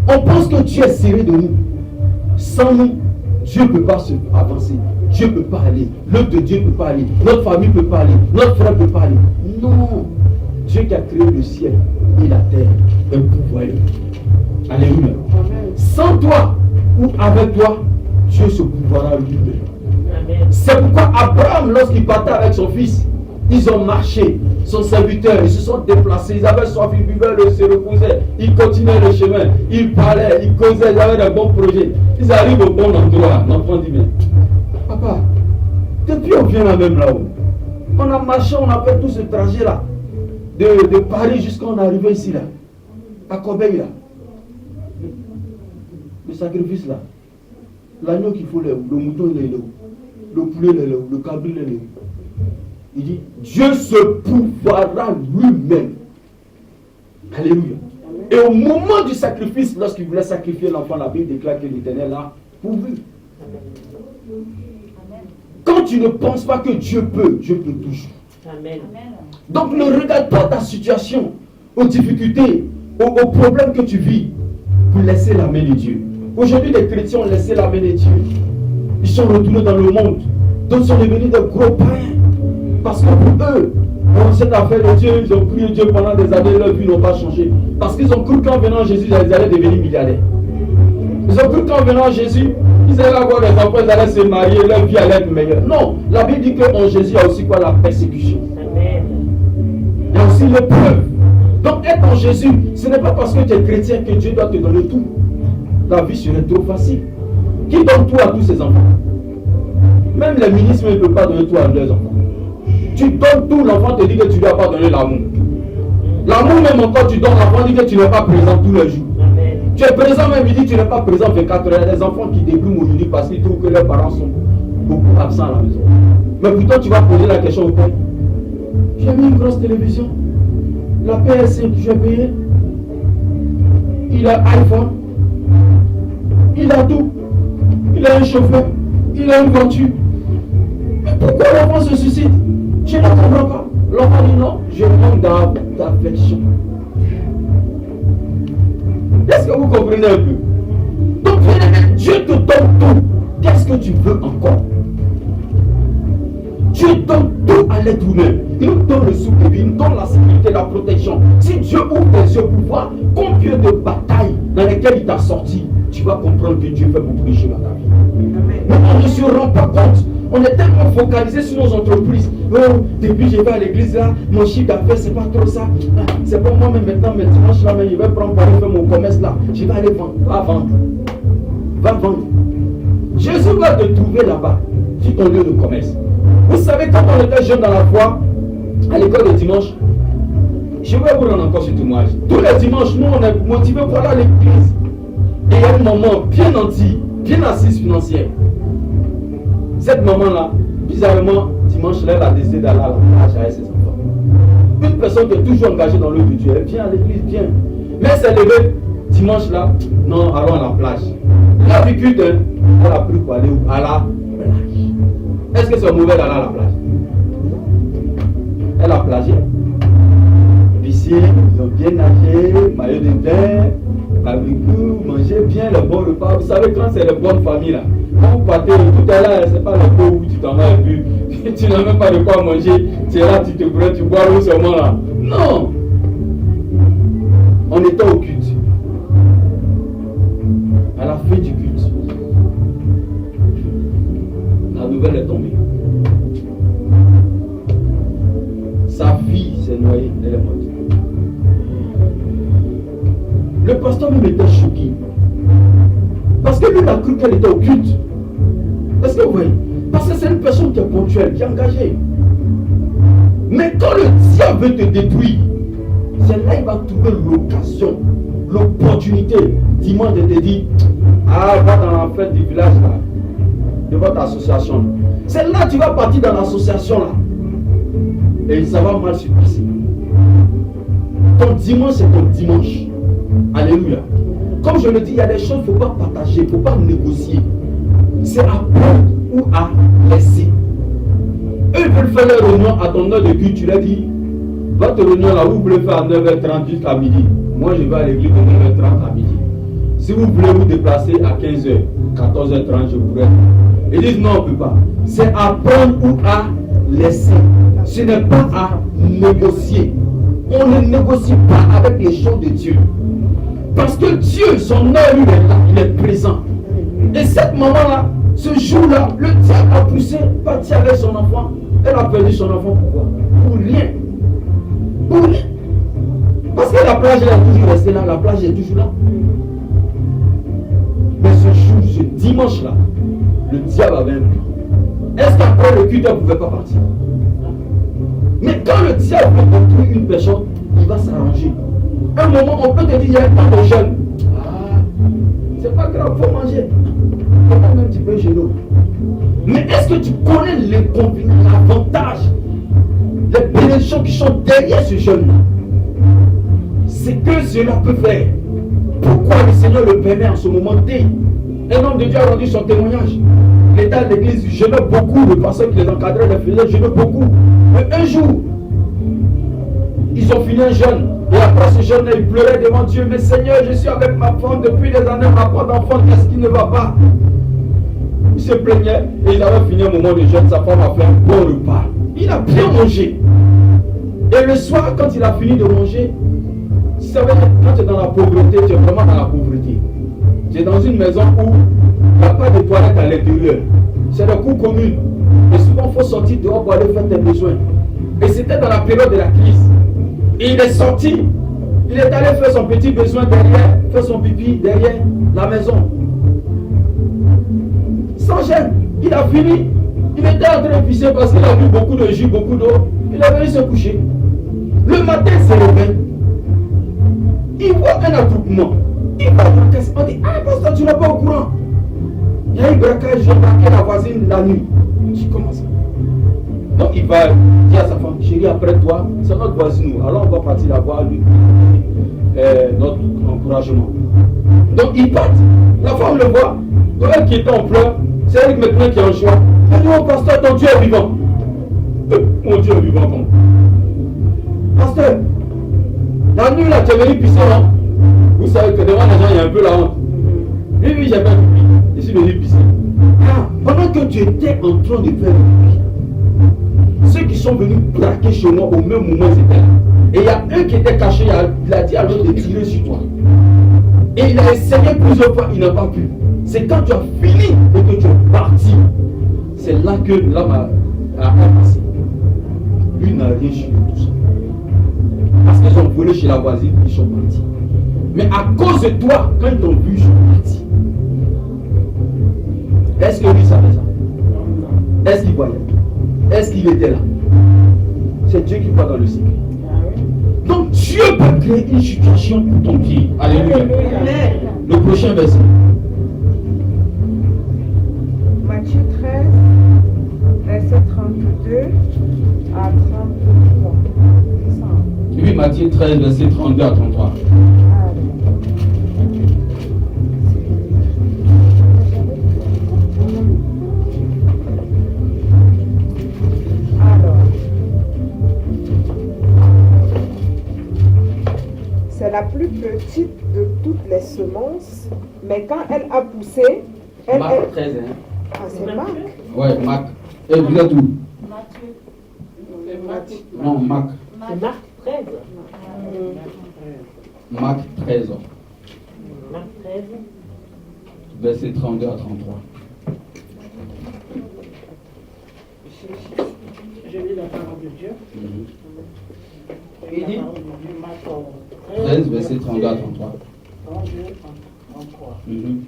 On pense que Dieu est serré de nous. Sans nous, Dieu ne peut pas se avancer. Dieu ne peut pas aller. L'œuvre de Dieu ne peut pas aller. Notre famille ne peut pas aller. Notre frère ne peut pas aller. Non. Dieu qui a créé le ciel et la terre est pourvoyeur. Alléluia. Sans toi ou avec toi, Dieu se pourvoira lui-même. C'est pourquoi Abraham, lorsqu'il partait avec son fils, ils ont marché. Son serviteur, ils se sont déplacés. Ils avaient soif, ils buvaient, se reposaient. Ils continuaient le chemin. Ils parlaient, ils causaient, ils avaient de bons projets. Ils arrivent au bon endroit. L'enfant dit, mais papa, depuis on vient là même là-haut. On a marché, on a fait tout ce trajet-là. De Paris jusqu'à on est arrivé ici là. À Corbeil là. Le sacrifice là. L'agneau qu'il faut, le mouton il est là. Le poulet il est là. Le cabril il est là. Il dit, Dieu se pourvoira lui-même. Alléluia. Et au moment du sacrifice, lorsqu'il voulait sacrifier l'enfant, la Bible déclare que l'Éternel a pourvu. Quand tu ne penses pas que Dieu peut, Dieu peut toujours. Amen. Donc ne regarde pas ta situation, aux difficultés, aux problèmes que tu vis, pour laisser la main de Dieu. Aujourd'hui, les chrétiens ont laissé la main de Dieu. Ils sont retournés dans le monde. D'autres sont devenus de gros païens. Parce que pour eux, dans cette affaire de Dieu, ils ont prié Dieu pendant des années, leur vie n'a pas changé. Parce qu'ils ont cru qu'en venant à Jésus, ils allaient devenir milliardaires. Ils ont cru qu'en venant à Jésus, ils allaient avoir des enfants, ils allaient se marier, leur vie allait être meilleure. Non, la Bible dit qu'en Jésus, il y a aussi quoi? La persécution. Amen. Il y a aussi l'épreuve. Donc être en Jésus, ce n'est pas parce que tu es chrétien que Dieu doit te donner tout. La vie serait trop facile. Qui donne tout à tous ses enfants? Même les ministres ne peuvent pas donner tout à leurs enfants. Tu donnes tout, l'enfant te dit que tu ne dois pas donner l'amour. L'amour même encore, tu donnes, l'enfant dit que tu n'es pas présent tous les jours. Amen. Tu es présent même, il dit que tu n'es pas présent 24 heures. Il y a des enfants qui débrouillent aujourd'hui parce qu'ils trouvent que leurs parents sont beaucoup absents à la maison. Mais pourtant, tu vas poser la question au père. J'ai mis une grosse télévision. La PS5 que j'ai payé. Il a iPhone. Il a tout. Il a un chauffeur. Il a une voiture. Mais pourquoi l'enfant se suscite? Je ne comprends pas. L'enfant dit non, je manque d'affection. Est-ce que vous comprenez un peu? Donc, Dieu te donne tout. Qu'est-ce que tu veux encore? Dieu donne tout à l'être humain. Il nous donne le souffle de vie, il nous donne la sécurité, la protection. Si Dieu ouvre tes yeux pour voir combien de batailles dans lesquelles il t'a sorti, tu vas comprendre que Dieu fait beaucoup de choses dans ta vie. Mais on ne se rend pas compte. On est tellement focalisé sur nos entreprises. Oh, depuis je vais à l'église là, mon chiffre d'affaires, c'est pas trop ça. C'est pas moi, mais maintenant, mais dimanche là, mais je vais prendre pour aller faire mon commerce là. Je vais aller vendre. Va vendre. Va vendre. Jésus va te trouver là-bas, sur ton lieu de commerce. Vous savez, quand on était jeune dans la foi, à l'école de dimanche, je vais vous rendre encore ce témoignage. Tous les dimanches, nous, on est motivés pour aller à l'église. Et il y a une maman bien nantie, bien assise financière. Cette maman-là, bizarrement, dimanche, là, elle a décidé d'aller à la plage avec ses enfants. Une personne qui est toujours engagée dans l'œuvre de Dieu, elle vient à l'église, vient. Mais elle s'est levée dimanche là, non, allons à la plage. La vécu, elle a pris pour aller à la plage. Est-ce que c'est mauvais d'aller à la plage? Elle a plagé. Piscine, ils ont bien nagé, maillot de bain, barbecue, mangez bien le bon repas. Vous savez, quand c'est les bonnes familles là, quand vous partez, tout à l'heure, c'est pas le pot où tu t'en vas et puis tu n'as même pas de quoi manger. Tu es là, tu te brûles, tu bois l'eau seulement là. Non! On était au culte. À la fin du culte, la nouvelle est tombée. Sa fille s'est noyée, elle est morte. Le pasteur même était choqué. Parce que lui, il a cru qu'elle était au culte. Est-ce que vous voyez? Parce que c'est une personne qui est ponctuelle, qui est engagée. Mais quand le diable veut te détruire, c'est là qu'il va trouver l'occasion, l'opportunité, dimanche de te dire, ah, va dans la fête du village là, de votre association. C'est là que tu vas partir dans l'association là. Et ça va mal se passer. Ton dimanche, c'est ton dimanche. Alléluia. Comme je le dis, il y a des choses qu'il ne faut pas partager, il ne faut pas négocier. C'est à prendre ou à laisser. Eux, ils veulent faire leur réunion à ton heure de culte. Tu leur dis, votre réunion là, vous voulez faire à 9h30 jusqu'à midi. Moi, je vais à l'église de 9h30 à midi. Si vous voulez vous déplacer à 15h, 14h30, je pourrais. Ils disent non, on ne peut pas. C'est à prendre ou à laisser. Ce n'est pas à négocier. On ne négocie pas avec les choses de Dieu. Parce que Dieu, son œil, il est là, il est présent. Et cette maman-là, ce jour-là, le diable a poussé, parti avec son enfant. Elle a perdu son enfant, pourquoi? Pour rien. Pour rien. Parce que la plage, elle est toujours restée là, la plage est toujours là. Mais ce jour, ce dimanche-là, le diable avait un but. Est-ce qu'après le culte, elle ne pouvait pas partir? Mais quand le diable veut détruire une personne, il va s'arranger. Un moment, on peut te dire, il y a un temps de jeûne. Ah, c'est pas grave, il faut manger. Il faut un petit peu chez nous. Mais est-ce que tu connais les combinaisons, l'avantage, les bénédictions qui sont derrière ce jeûne-là? C'est que cela peut faire. Pourquoi le Seigneur le permet en ce moment T? Un homme de Dieu a rendu son témoignage. Il était à l'église, jeûnait beaucoup, le pasteur qui les encadrait les faisaient jeûner beaucoup. Mais un jour, ils ont fini un jeûne. Et après ce jeûne, ils pleuraient devant Dieu. Mais Seigneur, je suis avec ma femme depuis des années, ma part d'enfant, qu'est-ce qui ne va pas? Il se plaignait et il avait fini un moment de jeûne. Sa femme a fait un bon repas. Il a bien mangé. Et le soir, quand il a fini de manger, tu savais, quand tu es dans la pauvreté, tu es vraiment dans la pauvreté. Tu es dans une maison où il n'y a pas de toilette à l'intérieur. C'est la cour commune. Et souvent, il faut sortir dehors pour aller faire tes besoins. Et c'était dans la période de la crise. Et il est sorti. Il est allé faire son petit besoin derrière, faire son pipi derrière la maison. Sans gêne. Il a fini. Il était en train de pisser parce qu'il a bu beaucoup de jus, beaucoup d'eau. Il est venu se coucher. Le matin, il se réveille. Il voit un attroupement. Il va dans la caisse. On dit, ah, pasteur, tu n'es pas au courant. Il y a un braquage, j'ai braqué la voisine la nuit. Je commence. Donc il va dire à sa femme, chérie, après toi, c'est notre voisine. Alors on va partir la voir, lui notre encouragement. Donc il part. La femme le voit. Donc elle qui était en pleurs, c'est elle maintenant qui a un choix. Elle dit, oh pasteur, ton Dieu est vivant. Mon Dieu est vivant comment? Pasteur, la nuit là, tu es venu pisser, non? Vous savez que devant les gens, il y a un peu la honte. Oui, j'ai pas compris. Je suis venu pisser. Ah, pendant que tu étais en train de faire le pipi, ceux qui sont venus braquer chez moi au même moment, ils étaient là. Et il y a un qui était caché, il a dit à l'autre de tirer sur toi. Et il a essayé plusieurs fois, il n'a pas pu. C'est quand tu as fini et que tu es parti, c'est là que l'homme a passé. Lui n'a rien su de tout ça. Parce qu'ils ont volé chez la voisine, ils sont partis. Mais à cause de toi, quand ils t'ont vu, ils sont partis. Est-ce que lui savait ça? Est-ce qu'il voyait? Est-ce qu'il était là? C'est Dieu qui voit dans le secret. Donc Dieu peut créer une situation pour ton pied. Alléluia. Le prochain verset. Matthieu 13, verset 32 à 33. Oui, Matthieu 13, verset 32 à 33. C'est la la plus petite de toutes les semences, mais quand elle a poussé, elle Marc est... 13, hein. Ah, c'est Marc. Ouais, Marc. Et vous êtes où? Matthieu. Non, Marc. C'est Marc 13. Marc 13, Marc 13. verset 32 à 33. Je lis la parole de Dieu. Il dit La parole de Dieu, Marc 13, verset 32 à 33. 32, 33. Mhm,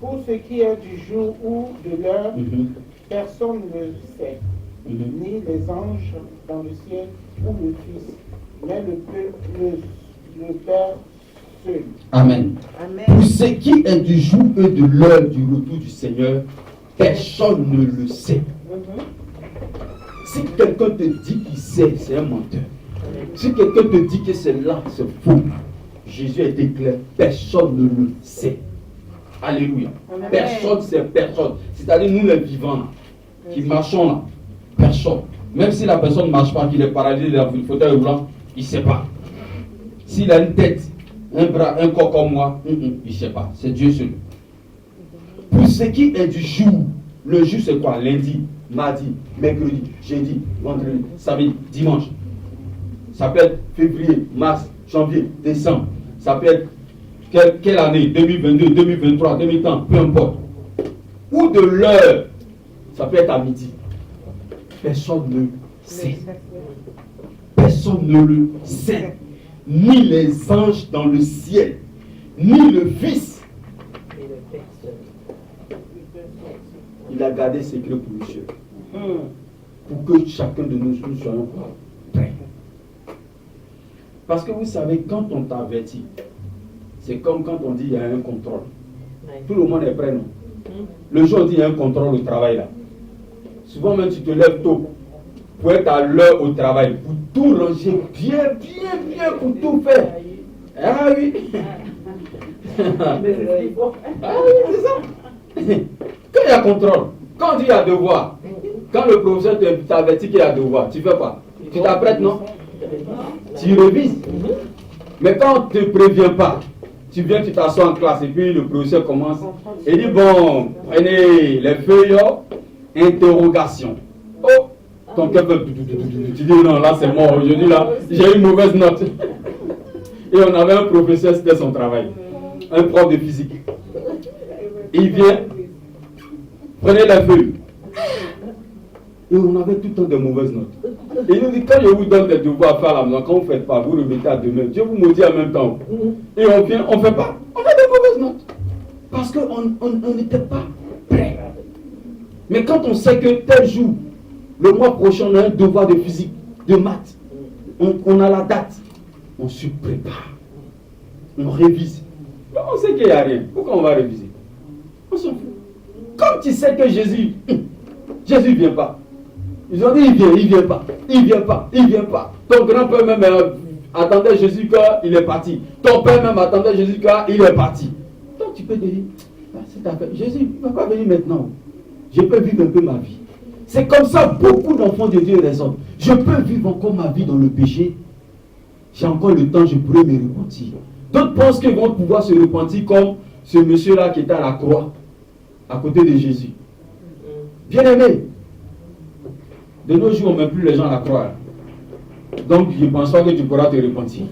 Pour ce qui est du jour ou de l'heure, mhm, personne ne le sait, mhm. ni les anges dans le ciel ou le Fils, mais le Père seul. Amen. Amen. Pour ce qui est du jour et de l'heure du retour du Seigneur, personne ne le sait. Si quelqu'un te dit qu'il sait, c'est un menteur. Si quelqu'un te dit que c'est là, c'est faux. Jésus a été clair, personne ne le sait. Alléluia. Amen. Personne, c'est personne. C'est-à-dire nous les vivants, là, qui marchons là, personne. Même si la personne ne marche pas, qu'il est paralysé dans le fauteuil roulant, il ne sait pas. S'il a une tête, un bras, un corps comme moi, il ne sait pas. C'est Dieu seul. Pour ce qui est du jour, le jour c'est quoi? Lundi, mardi, mercredi, jeudi, vendredi, samedi, dimanche. Ça peut être février, mars, janvier, décembre. Ça peut être quelle année? 2022, 2023, 2030, peu importe. Ou de l'heure. Ça peut être à midi. Personne ne sait. Personne ne le sait. Ni les anges dans le ciel, ni le Fils. Et le Père seul. Il a gardé secret pour le ciel. Pour que chacun de nous soyons prêts. Parce que vous savez, quand on t'avertit, c'est comme quand on dit il y a un contrôle. Ouais. Tout le monde est prêt, non? Le jour où on dit il y a un contrôle au travail là. Souvent même tu te lèves tôt pour être à l'heure au travail, pour tout ranger bien, pour tout faire. Ah oui. Ah oui, c'est ça. Quand il y a contrôle, quand on dit il y a devoir, quand le professeur t'avertit qu'il y a devoir, tu fais quoi? Tu t'apprêtes, non? Tu révises. Mais quand on ne te prévient pas, tu viens, tu t'assois en classe et puis le professeur commence et dit bon, prenez les feuilles, interrogation. Oh, ton cœur fait. Tu dis non, là c'est mort. Aujourd'hui là, j'ai une mauvaise note. Et on avait un professeur, c'était son travail, un prof de physique. Il vient, prenez la feuille. Et on avait tout le temps de mauvaises notes. Et il nous dit, quand je vous donne des devoirs à faire à la maison, quand vous ne faites pas, vous remettez à demain. Dieu vous maudit en même temps. Et on vient, on ne fait pas. On a des mauvaises notes. Parce qu'on n'était pas prêt. Mais quand on sait que tel jour, le mois prochain, on a un devoir de physique, de maths, on a la date, on se prépare. On révise. Mais on sait qu'il n'y a rien. Pourquoi on va réviser? On s'en fout. Comme tu sais que Jésus ne vient pas. Ils ont dit il vient pas. Ton grand-père même attendait Jésus quand il est parti. Ton père même attendait Jésus quand il est parti. Donc tu peux te dire, Jésus ne va pas venir maintenant. Je peux vivre un peu ma vie. C'est comme ça beaucoup d'enfants de Dieu raisonnent. Je peux vivre encore ma vie dans le péché. J'ai encore le temps, je pourrais me repentir. D'autres pensent qu'ils vont pouvoir se repentir comme ce monsieur-là qui était à la croix, à côté de Jésus. Bien-aimé, de nos jours, on ne met plus les gens à la croix. Donc, je ne pense pas que tu pourras te repentir.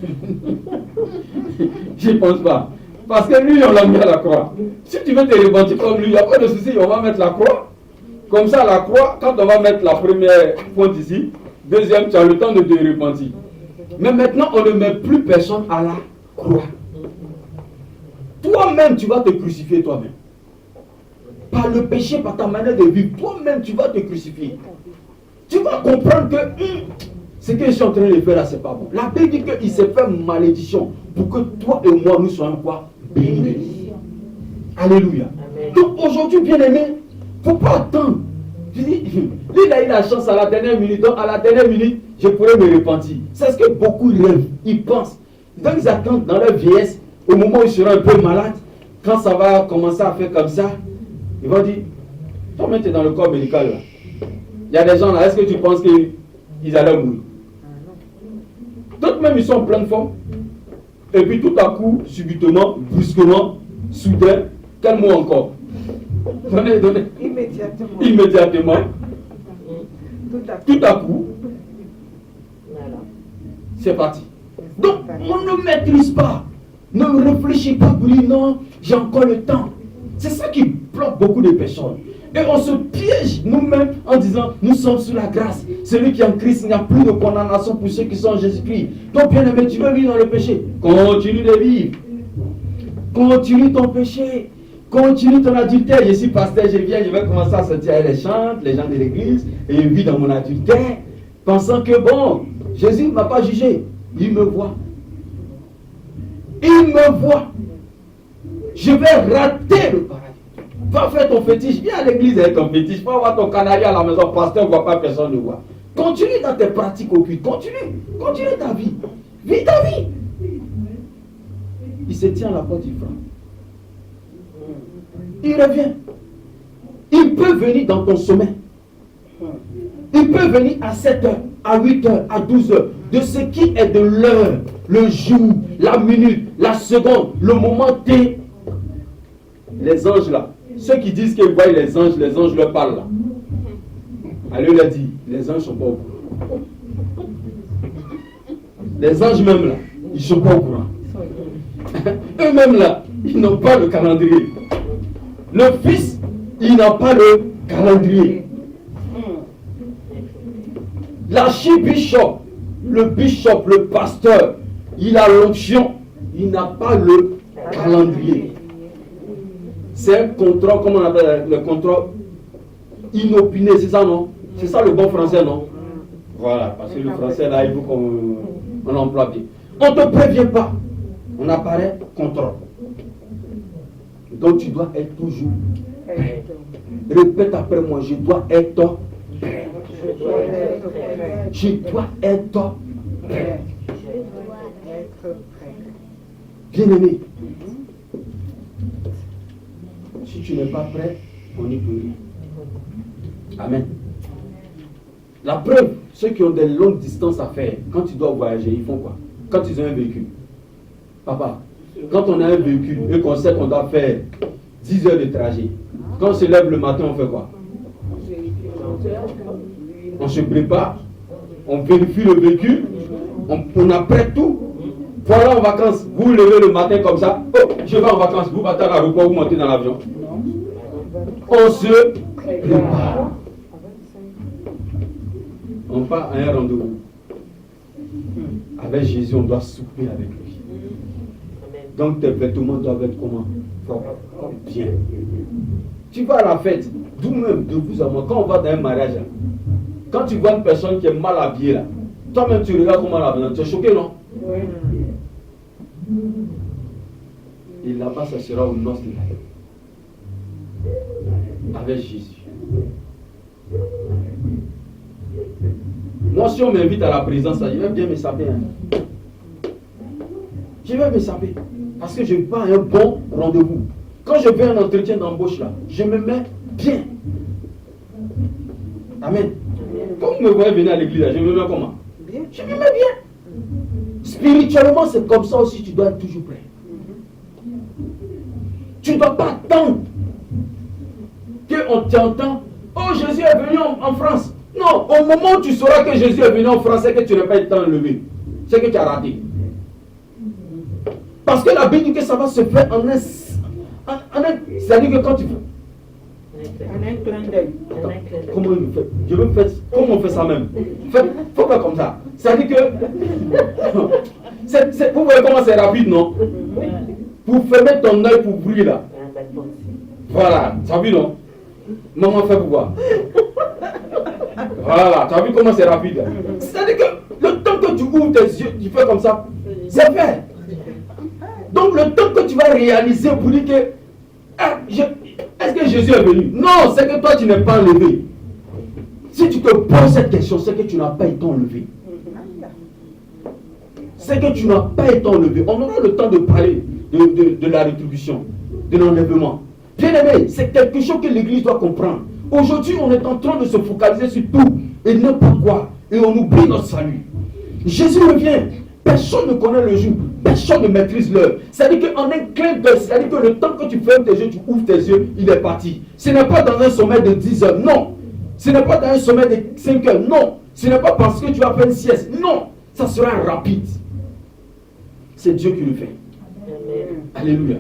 Je ne pense pas. Parce que lui, on l'a mis à la croix. Si tu veux te repentir comme lui, il n'y a pas de souci, on va mettre la croix. Comme ça, la croix, quand on va mettre la première pointe ici, deuxième, tu as le temps de te repentir. Mais maintenant, on ne met plus personne à la croix. Toi-même, tu vas te crucifier toi-même. Par le péché, par ta manière de vivre, toi-même, tu vas te crucifier. Tu vas comprendre que ce que je suis en train de faire là, c'est pas bon. La Bible dit qu'il s'est fait malédiction pour que toi et moi, nous soyons quoi? Bénis. Alléluia. Amen. Donc aujourd'hui, bien aimé, il ne faut pas attendre. Je dis, lui, il a eu la chance à la dernière minute. Donc à la dernière minute, je pourrais me repentir. C'est ce que beaucoup rêvent, ils pensent. Donc ils attendent dans leur vieillesse, au moment où ils seront un peu malades, quand ça va commencer à faire comme ça, ils vont dire, toi-même tu es dans le corps médical là. Il y a des gens là, est-ce que tu penses qu'ils allaient mourir? D'autres même ils sont en pleine forme. Et puis tout à coup, subitement, brusquement, soudain, quel mot encore? Donnez. Immédiatement. Immédiatement, tout à coup, Voilà. c'est parti. Donc, on ne maîtrise pas. Ne réfléchis pas pour dire non, j'ai encore le temps. C'est ça qui bloque beaucoup de personnes. Et on se piège nous-mêmes en disant, nous sommes sous la grâce. Celui qui est en Christ, il n'y a plus de condamnation pour ceux qui sont en Jésus-Christ. Donc, bien aimé, tu veux vivre dans le péché. Continue de vivre. Continue ton péché. Continue ton adultère. Je suis pasteur, je viens, je vais commencer à sortir les chants, les gens de l'église, et je vis dans mon adultère, pensant que bon, Jésus ne m'a pas jugé. Il me voit. Il me voit. Je vais rater le paradis. Va faire ton fétiche. Viens à l'église avec ton fétiche. Va avoir ton canari à la maison. Pasteur ne voit pas, personne ne voit. Continue dans tes pratiques occultes. Continue. Continue ta vie. Vis ta vie. Il se tient à la porte du franc. Il revient. Il peut venir dans ton sommeil. Il peut venir à 7h, à 8h, à 12h. De ce qui est de l'heure, le jour, la minute, la seconde, le moment T. Les anges là. Ceux qui disent qu'ils voient les anges leur parlent là. Allez leur dit, les anges ne sont pas au courant. Les anges même là, ils ne sont pas au courant. Eux-mêmes là, ils n'ont pas le calendrier. Le fils, il n'a pas le calendrier. L'archibishop, le bishop, le pasteur, il a l'onction, il n'a pas le calendrier. C'est un contrôle, comment on appelle le contrôle inopiné, c'est ça non? C'est ça le bon français non? Voilà, parce que le français là, il faut qu'on emploie bien. On ne te prévient pas, on apparaît contrôle. Donc tu dois être toujours prêt. Répète après moi, je dois être prêt. Je dois être prêt. Bien-aimé, si tu n'es pas prêt, on n'y peut rien. Amen. La preuve, ceux qui ont des longues distances à faire, quand ils doivent voyager, ils font quoi? Quand ils ont un véhicule. Papa, quand on a un véhicule et qu'on sait qu'on doit faire 10 heures de trajet, quand on se lève le matin, on fait quoi? On se prépare, on vérifie le véhicule, on apprête tout. Voilà en vacances, vous vous levez le matin comme ça, oh, je vais en vacances, vous partez à l'aéroport, vous montez dans l'avion. On se prépare. On part à un rendez-vous. Avec Jésus, on doit souper avec lui. Donc tes vêtements doivent être comment? Bien. Tu vas à la fête, d'où même de vous à moi, quand on va dans un mariage, là, quand tu vois une personne qui est mal habillée là, toi-même tu regardes comment elle est, tu es choqué, non? Oui. Et là-bas, ça sera au noces de la avec Jésus. Moi, si on m'invite à la présence, je vais bien me saper. Hein. Je vais me saper. Parce que je vais pas à un bon rendez-vous. Quand je vais à un entretien d'embauche là, je me mets bien. Amen. Quand vous me voyez venir à l'église, je me mets comment? Bien. Je me mets bien. Spirituellement, c'est comme ça aussi, tu dois être toujours prêt. Tu ne dois pas attendre qu'on t'entende. Oh, Jésus est venu en France. Non, au moment où tu sauras que Jésus est venu en France, c'est que tu n'as pas été enlevé. C'est que tu as raté. Parce que la Bible dit que ça va se faire en un. C'est-à-dire que quand tu fais. En un clin d'œil. Comment il fait? Je veux faire. Comment on fait ça même? Faut faire comme ça. C'est-à-dire que. Vous voyez comment c'est rapide, non? Pour fermer ton œil pour briller là. Voilà, tu as vu, non? Maman fait pour voir. Voilà, tu as vu comment c'est rapide. C'est-à-dire que le temps que tu ouvres tes yeux, tu fais comme ça, c'est fait. Donc le temps que tu vas réaliser pour dire que est-ce que Jésus est venu? Non, c'est que toi tu n'es pas enlevé. Si tu te poses cette question, c'est que tu n'as pas été enlevé. C'est que tu n'as pas été enlevé. On aura le temps de parler de la rétribution, de l'enlèvement. Bien aimé, c'est quelque chose que l'Église doit comprendre. Aujourd'hui, on est en train de se focaliser sur tout et n'importe quoi. Et on oublie notre salut. Jésus revient. Personne ne connaît le jour. Personne ne maîtrise l'heure. C'est-à-dire qu'en un clin d'œil, c'est-à-dire que le temps que tu fermes tes yeux, tu ouvres tes yeux, il est parti. Ce n'est pas dans un sommeil de 10 heures, non. Ce n'est pas dans un sommeil de 5 heures, non. Ce n'est pas parce que tu vas faire une sieste, non. Ça sera rapide. C'est Dieu qui le fait. Amen. Alléluia.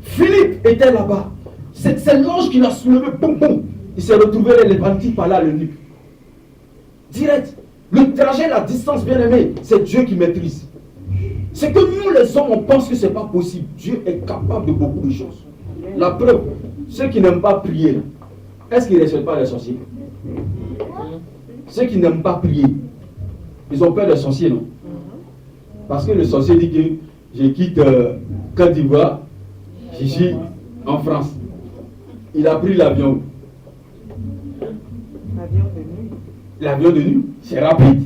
Philippe était là-bas. C'est l'ange qui l'a soulevé, boum, boum. Il s'est retrouvé les bandits par là, le nuque. Direct. Le trajet, la distance, bien aimé, c'est Dieu qui maîtrise. C'est que nous, les hommes, on pense que ce n'est pas possible. Dieu est capable de beaucoup de choses. La preuve, ceux qui n'aiment pas prier, là, est-ce qu'ils ne respectent pas les sorciers? Ceux qui n'aiment pas prier, ils ont peur des sorciers, non? Parce que le sorcier dit que je quitte Côte d'Ivoire, je suis en France. Il a pris l'avion. L'avion de nuit. L'avion de nuit, c'est rapide.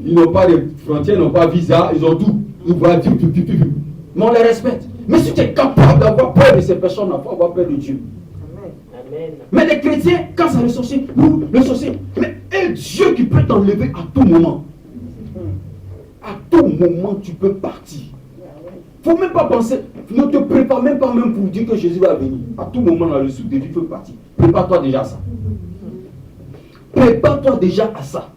Ils n'ont pas de frontières, ils n'ont pas de visa, ils ont tout. Ils voient tout. Mais on les respecte. Mais si tu es capable d'avoir peur de ces personnes, il faut avoir peur de Dieu. Amen. Mais les chrétiens, quand ça le sorcier, mais un Dieu qui peut t'enlever à tout moment. À tout moment, tu peux partir. Il ne faut même pas penser, ne te prépare même pas même pour dire que Jésus va venir. À tout moment, dans le souffle de vie, il faut partir. Prépare-toi déjà à ça. Prépare-toi déjà à ça.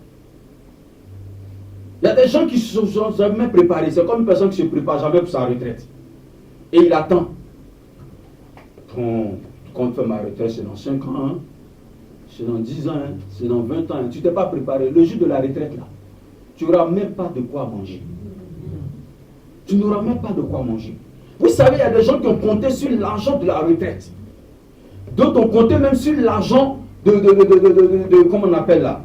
Il y a des gens qui ne sont jamais préparés. C'est comme une personne qui ne se prépare jamais pour sa retraite. Et il attend. Quand on fait ma retraite, c'est dans 5 ans, hein? C'est dans 10 ans, hein? C'est dans 20 ans. Hein? Tu ne t'es pas préparé. Le jour de la retraite, là, tu n'auras même pas de quoi manger. Tu n'auras même pas de quoi manger. Vous savez, il y a des gens qui ont compté sur l'argent de la retraite. D'autres ont compté même sur l'argent de comment on appelle là,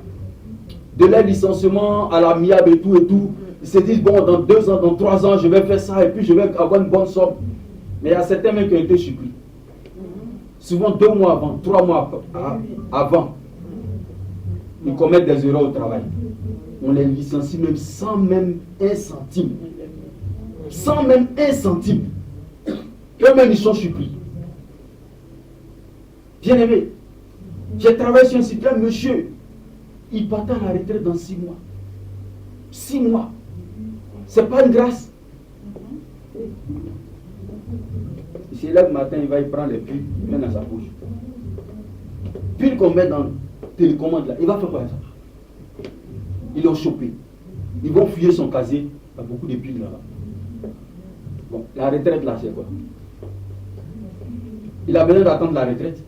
de leur licenciement à l'amiable et tout et tout. Ils se disent, bon, dans 2 ans, dans 3 ans, je vais faire ça et puis je vais avoir une bonne somme. Mais il y a certains même qui ont été surpris. Souvent 2 mois avant, 3 mois avant, ils commettent des erreurs au travail. On les licencie même sans même 1 centime. Sans même 1 centime. Eux-mêmes, ils sont surpris. Bien aimé, j'ai travaillé sur un site là, monsieur, il partait à la retraite dans 6 mois. 6 mois. C'est pas une grâce. Il se lève le matin, il va y prendre les piles, il met dans sa poche. Piles qu'on met dans la télécommande là, il va faire quoi ça? Ils l'ont chopé. Ils vont fouiller son casier. Il y a beaucoup de piles là-bas. Bon, la retraite là, c'est quoi? Il a besoin d'attendre la retraite.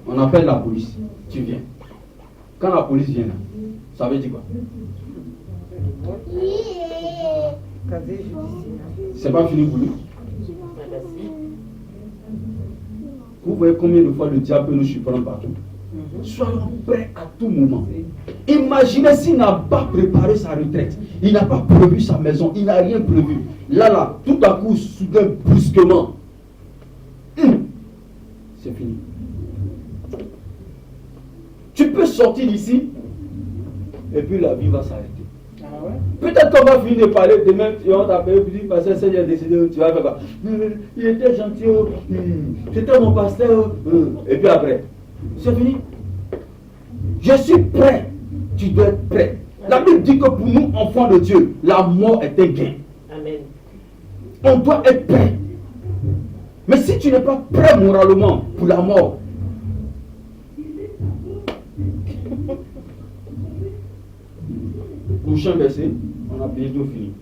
On appelle la police. Tu viens. Quand la police vient là, ça veut dire quoi? Casier judiciaire. C'est pas fini pour lui. Vous voyez combien de fois le diable peut nous surprendre partout. Soyons prêts à tout moment. Imaginez s'il n'a pas préparé sa retraite, il n'a pas prévu sa maison, il n'a rien prévu. Là, tout à coup, soudain, brusquement, c'est fini. Tu peux sortir d'ici et puis la vie va s'arrêter. Ah ouais? Peut-être qu'on va finir de parler demain, et on t'appelle et dire, parce que Seigneur a décidé, tu vas faire quoi? Il était gentil, c'était mon pasteur. Et puis après, c'est fini. Je suis prêt. Tu dois être prêt. La Bible dit que pour nous, enfants de Dieu, la mort est un gain. Amen. On doit être prêt. Mais si tu n'es pas prêt moralement pour la mort, prochain verset, on a bientôt fini.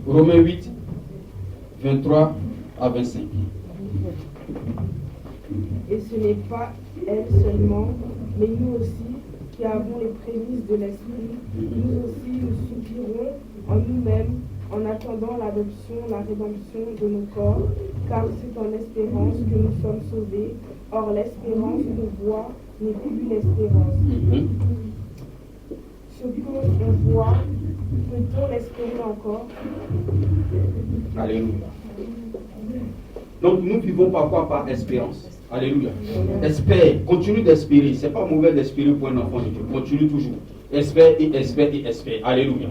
Romains 8, 23 à 25. Et ce n'est pas elle seulement, mais nous aussi, qui avons les prémices de l'Esprit, nous aussi nous soupirons en nous-mêmes, en attendant l'adoption, la rédemption de nos corps, car c'est en espérance que nous sommes sauvés. Or, l'espérance qu'on voit n'est plus une espérance. Ce qu'on voit, peut-on l'espérer encore? Alléluia. Donc nous vivons par quoi? Par espérance. Alléluia. Espère, continue d'espérer. C'est pas mauvais d'espérer pour un enfant de Dieu. Continue toujours. Espère et espère et espère. Alléluia.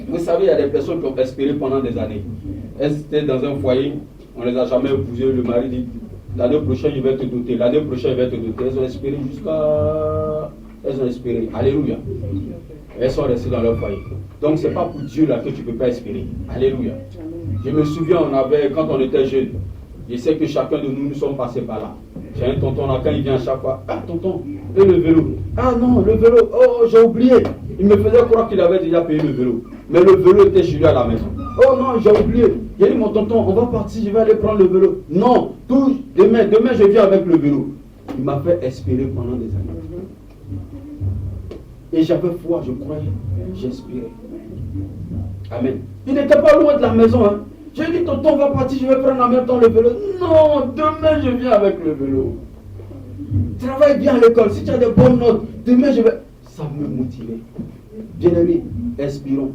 Vous savez, il y a des personnes qui ont espéré pendant des années. Elles étaient dans un foyer, on ne les a jamais épousées. Le mari dit, l'année prochaine, je vais te doter. L'année prochaine, je vais te doter. Elles ont espéré jusqu'à... Elles ont espéré. Alléluia. elles sont restées dans leur foyer. Donc ce n'est pas pour Dieu là que tu ne peux pas espérer. Alléluia. Je me souviens, quand on était jeunes, je sais que chacun de nous sommes passés par là. J'ai un tonton là, quand il vient à chaque fois, ah tonton, et le vélo? Ah non, le vélo, oh j'ai oublié. Il me faisait croire qu'il avait déjà payé le vélo. Mais le vélo était chez lui à la maison. Oh non, j'ai oublié. J'ai dit, mon tonton, on va partir, je vais aller prendre le vélo. Non, demain je viens avec le vélo. Il m'a fait espérer pendant des années. Et j'avais foi, je croyais, j'espérais. Amen. Il n'était pas loin de la maison. Hein. J'ai dit, tonton, on va partir, je vais prendre en même temps le vélo. Non, demain je viens avec le vélo. Travaille bien à l'école, si tu as de bonnes notes, demain je vais... Ça me motivait. Bien-aimé, espérons.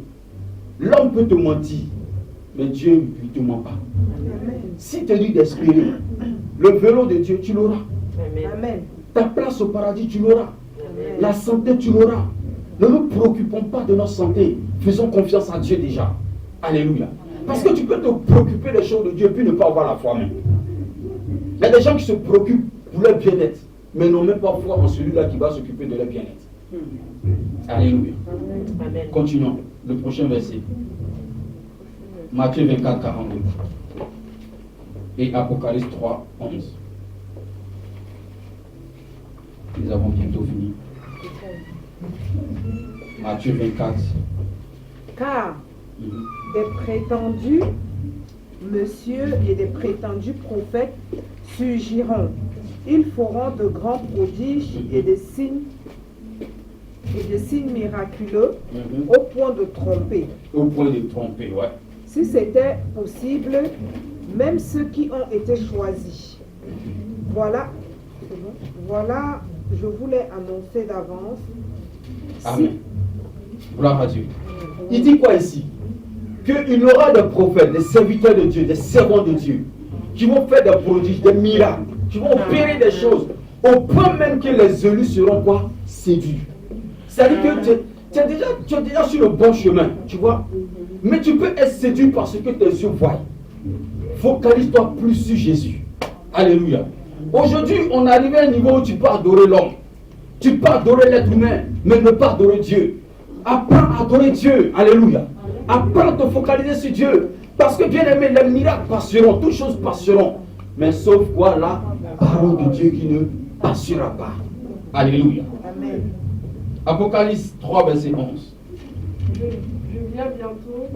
L'homme peut te mentir, mais Dieu ne te ment pas. Si tu dis d'espérer, le vélo de Dieu, tu l'auras. Amen. Ta place au paradis, tu l'auras. La santé, tu l'auras. Ne nous préoccupons pas de notre santé. Faisons confiance à Dieu déjà. Alléluia. Parce que tu peux te préoccuper des choses de Dieu puis ne pas avoir la foi même. Il y a des gens qui se préoccupent pour leur bien-être, mais n'ont même pas foi en celui-là qui va s'occuper de leur bien-être. Alléluia. Amen. Continuons. Le prochain verset. Matthieu 24, 42. Et Apocalypse 3, 11. Nous avons bientôt fini. Matthieu 24. Car des prétendus messieurs et des prétendus prophètes surgiront. Ils feront de grands prodiges et des signes miraculeux au point de tromper. Au point de tromper, ouais. Si c'était possible, même ceux qui ont été choisis. Voilà, je voulais annoncer d'avance. Amen. Gloire à Dieu. Il dit quoi ici? Qu'il y aura des prophètes, des serviteurs de Dieu, des servants de Dieu, qui vont faire des prodiges, des miracles, qui vont opérer des choses, au point même que les élus seront quoi? Séduits. C'est-à-dire que tu es déjà sur le bon chemin, tu vois. Mais tu peux être séduit par ce que tes yeux voient. Focalise-toi plus sur Jésus. Alléluia. Aujourd'hui, on est arrivé à un niveau où tu peux adorer l'homme. Tu peux adorer l'être humain, mais ne pas adorer Dieu. Apprends à adorer Dieu. Alléluia. Apprends à te focaliser sur Dieu. Parce que bien aimé, les miracles passeront, toutes choses passeront. Mais sauf quoi, la parole de Dieu qui ne passera pas. Alléluia. Amen. Apocalypse 3, verset 11. Je viens bientôt.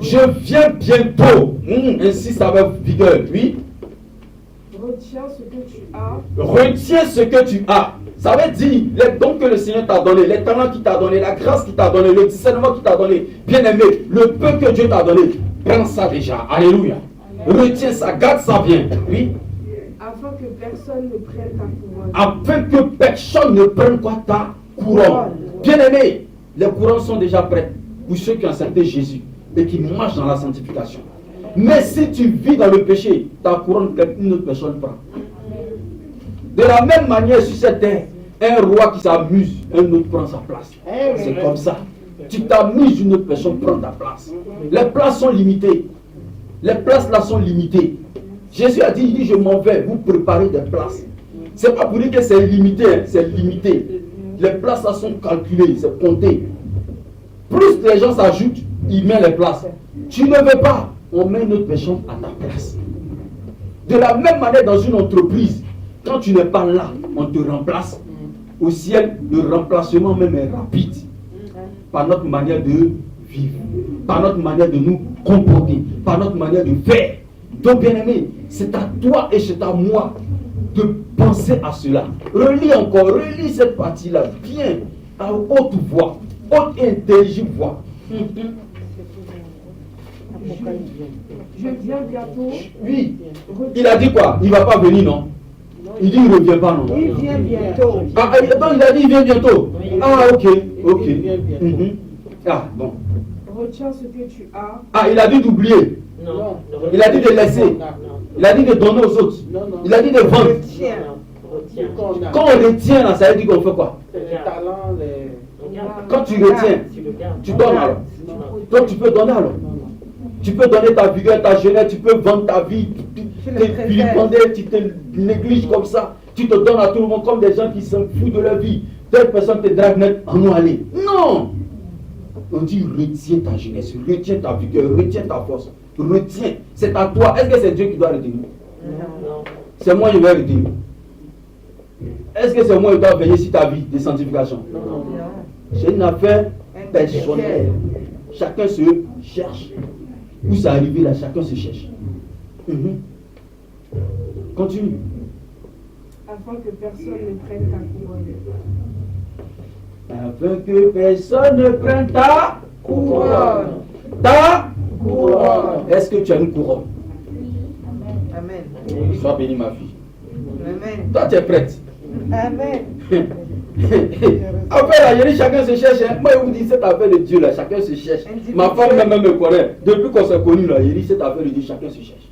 Je viens bientôt. Insiste avec vigueur. Oui. Retiens ce que tu as. Retiens ce que tu as. Ça veut dire les dons que le Seigneur t'a donné, les talents qu'il t'a donné, la grâce qu'il t'a donné, le discernement qu'il t'a donné. Bien aimé, le peu que Dieu t'a donné, prends ça déjà. Alléluia. Retiens ça, garde ça bien. Oui. Afin que personne ne prenne ta couronne. Afin que personne ne prenne quoi ta couronne. Bien aimé, les couronnes sont déjà prêtes pour ceux qui ont accepté Jésus et qui marchent dans la sanctification. Mais si tu vis dans le péché, ta couronne, une autre personne prend. De la même manière sur cette terre, un roi qui s'amuse, un autre prend sa place. C'est comme ça. Tu t'amuses, une autre personne prend ta place. Les places sont limitées. Les places là sont limitées. Jésus a dit, il dit, je m'en vais, vous préparez des places. C'est pas pour dire que c'est limité, hein, c'est limité. Les places là sont calculées, c'est compté. Plus les gens s'ajoutent, ils mettent les places. Tu ne veux pas, on met une autre personne à ta place. De la même manière dans une entreprise, quand tu n'es pas là, on te remplace. Au ciel, le remplacement même est rapide. Par notre manière de vivre, par notre manière de nous comporter, par notre manière de faire. Donc bien aimé, c'est à toi et c'est à moi de penser à cela. Relis encore, relis cette partie-là bien, à haute voix, haute et intelligible voix. Je viens bientôt. Oui, il a dit quoi? Il ne va pas venir, non? Il dit il ne revient pas, non? Il vient bientôt. Ah, attends, il a dit il vient bientôt. Ah, ok, ok. Ah, bon. Retiens ce que tu as. Ah, il a dit d'oublier. Non. Il a dit de laisser. Il a dit de donner aux autres. Il a dit de vendre. Retiens. Retiens. Quand on retient, là, ça veut dire qu'on fait quoi? Les talents, les... Quand tu retiens, Tu le gardes. tu donnes alors. Donc tu peux donner alors. Tu peux donner ta vigueur, ta jeunesse, tu peux vendre ta vie, tu te vilipender, tu te négliges comme ça, tu te donnes à tout le monde comme des gens qui s'en foutent de leur vie. Telle personne te drague net, en nous aller. Non! On dit retiens ta jeunesse, retiens ta vigueur, retiens ta force, retiens. C'est à toi. Est-ce que c'est Dieu qui doit retenir? Non. C'est moi qui vais retenir. Est-ce que c'est moi qui dois veiller sur ta vie de sanctification? Non. C'est une affaire personnelle. Chacun se cherche. Où c'est arrivé là, chacun se cherche. Continue. Afin que personne ne prenne ta couronne. Afin que personne ne prenne ta couronne. Ta couronne. Est-ce que tu as une couronne? Amen. Sois bénie ma fille. Amen. Toi tu es prête. Amen. Après là, il y a chacun se cherche. Moi je vous dis cette affaire de Dieu là, chacun se cherche. Ma femme même me connaît. Depuis qu'on s'est connus là, il dit cette affaire de Dieu, chacun se cherche.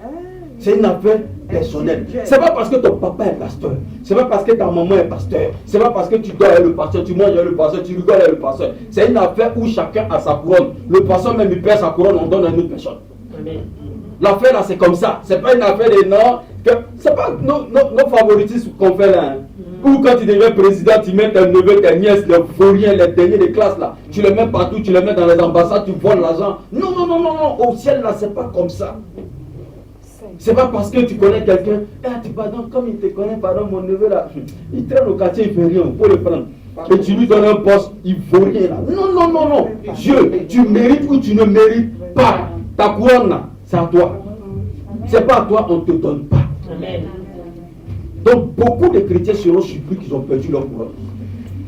C'est une affaire personnelle. C'est pas parce que ton papa est pasteur. C'est pas parce que ta maman est pasteur. C'est pas parce que tu dors avec le pasteur, tu manges avec le pasteur, tu rigoles avec le pasteur. C'est une affaire où chacun a sa couronne. Le pasteur même il perd sa couronne, on donne à une autre personne. Amen. L'affaire là c'est comme ça. C'est pas une affaire de non. C'est pas nos favoritismes qu'on fait là. Ou quand tu deviens président, tu mets tes neveux, tes nièces, les vauriens, les derniers de classe là. Tu les mets partout, tu les mets dans les ambassades, tu voles l'argent. Non. Au ciel là, c'est pas comme ça. C'est pas parce que tu connais quelqu'un, tu pardon, comme il te connaît, pardon, mon neveu là, il traîne au quartier, il fait rien, il faut le prendre. Et tu lui donnes un poste, il vaut rien là. Non. Dieu, tu mérites ou tu ne mérites pas. Ta couronne là, c'est à toi. C'est pas à toi, on ne te donne pas. Amen. Donc beaucoup de chrétiens seront surpris qu'ils ont perdu leur couronne.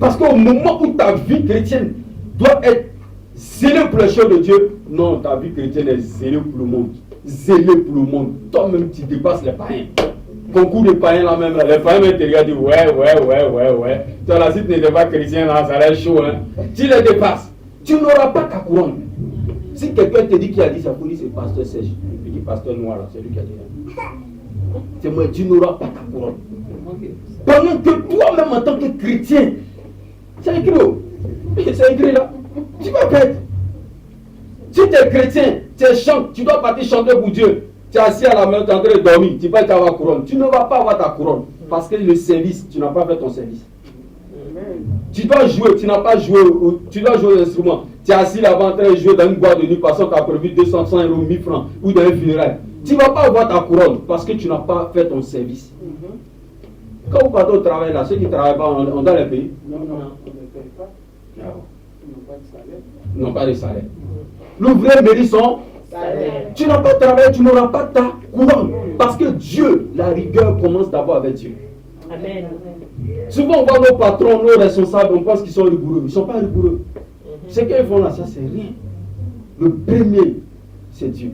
Parce qu'au moment où ta vie chrétienne doit être zélée pour les choses de Dieu, non, ta vie chrétienne est zélée pour le monde. Zélée pour le monde. Toi-même, tu dépasses les païens. Concours de païens là même, les païens te regardent, disent ouais. Toi là, si tu n'es pas chrétien là, ça a l'air chaud. Hein. Tu les dépasses. Tu n'auras pas ta couronne. Si quelqu'un te dit qu'il a dit ça, pour lui c'est pasteur Serge. Le petit pasteur noir là, c'est lui qui a dit ça. C'est moi, tu n'auras pas ta couronne. Pendant que toi-même en tant que chrétien, c'est écrit là, tu vas perdre. Si tu es chrétien, tu chantes, tu dois partir chanter pour Dieu. Tu es assis à la main, tu es en train de dormir, tu vas avoir ta couronne. Tu ne vas pas avoir ta couronne parce que le service, tu n'as pas fait ton service. Tu dois jouer, tu n'as pas joué, tu dois jouer aux instruments. Tu es assis là-bas en train de jouer dans une boîte de nuit parce que tu as prévu 200, 100 euros, 1000 francs ou dans un funérail. Tu ne vas pas avoir ta couronne parce que tu n'as pas fait ton service. Quand vous partez au travail là, ceux qui ne travaillent pas, on doit les payer. Non, on ne les paye pas. Ils n'ont pas de salaire. Ils n'ont pas de salaire. Le vrai mérite son Salaire. Tu n'as pas travaillé, tu n'auras pas ta couronne. Parce que Dieu, la rigueur commence d'abord avec Dieu. Amen. Souvent on voit nos patrons, nos responsables, on pense qu'ils sont rigoureux. Ils ne sont pas rigoureux. Ce qu'ils font là, ça c'est rien. Le premier, c'est Dieu.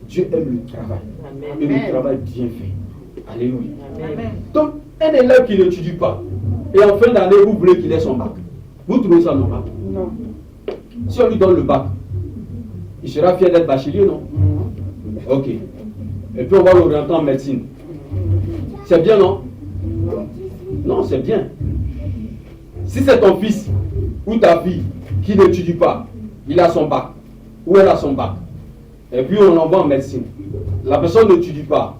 Dieu aime le travail. Amen. Et le travail bien fait. Alléluia. Amen. Donc, un élève qui n'étudie pas, et en fin d'année, vous voulez qu'il ait son bac. Vous trouvez ça normal? Non. Si on lui donne le bac, il sera fier d'être bachelier, non? Ok. Et puis on va l'orienter en médecine. C'est bien, non? Non, c'est bien. Si c'est ton fils ou ta fille qui n'étudie pas, il a son bac, ou elle a son bac, et puis on l'envoie en médecine. La personne n'étudie pas,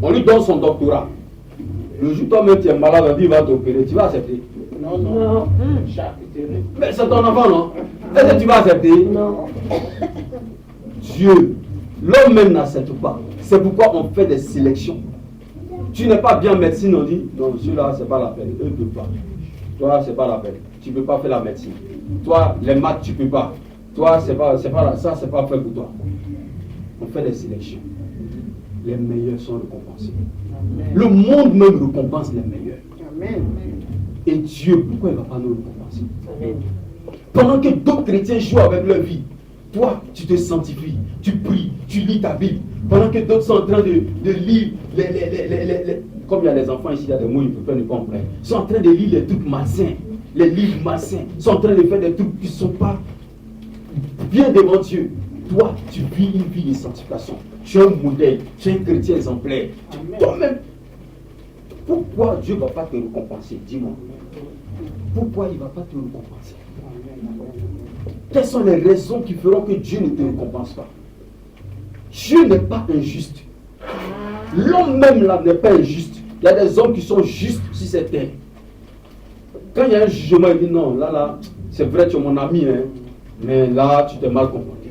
on lui donne son doctorat. Le jour toi-même tu es malade, on dit il va t'opérer, tu vas accepter? Non. Chaque terrain. Mais c'est ton enfant, non? Est-ce que tu vas accepter? Non. Dieu, l'homme même n'accepte pas. C'est pourquoi on fait des sélections. Tu n'es pas bien en médecine, on dit non, celui-là, c'est pas la peine. Eux ne peuvent pas. Toi, c'est pas la peine. Tu ne peux pas faire la médecine. Toi, les maths, tu ne peux pas. Toi, ça, c'est pas fait pour toi. On fait des sélections. Les meilleurs sont récompensés. Le monde même récompense les meilleurs. Amen. Et Dieu, pourquoi il ne va pas nous récompenser? Amen. Pendant que d'autres chrétiens jouent avec leur vie, toi, tu te sanctifies, tu pries, tu lis ta Bible. Pendant que d'autres sont en train de lire comme il y a les enfants ici, il y a des mots, ils ne peuvent pas comprendre. Ils sont en train de lire les trucs malsains, les livres malsains. Ils sont en train de faire des trucs qui ne sont pas bien devant Dieu. Toi, tu vis une vie de sanctification. Tu es un modèle, tu es un chrétien exemplaire. Toi-même, pourquoi Dieu ne va pas te récompenser? Dis-moi. Pourquoi il ne va pas te récompenser? Quelles sont les raisons qui feront que Dieu ne te récompense pas? Dieu n'est pas injuste. L'homme même là n'est pas injuste. Il y a des hommes qui sont justes sur cette terre. Quand il y a un jugement, il dit non, là, c'est vrai, tu es mon ami, hein. Mais là, tu t'es mal comporté.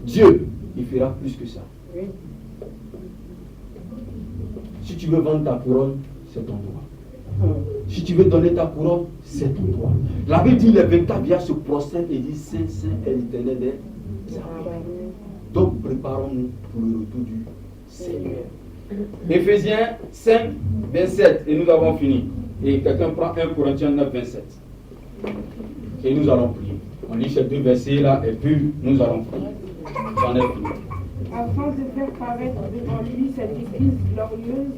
Dieu, il fera plus que ça. Oui. Si tu veux vendre ta couronne, c'est ton droit. Si tu veux donner ta couronne, c'est ton droit. La Bible dit les véritables viennent se prosternent et disent Saint, Saint est l'Éternel des armées. Donc préparons-nous pour le retour du Seigneur. Éphésiens 5, 27, et nous avons fini. Et quelqu'un prend 1 Corinthiens 9, 27. Et nous allons prier. On lit ces deux versets là et puis nous allons prier. J'en ai fini. Afin de faire paraître devant lui cette église glorieuse,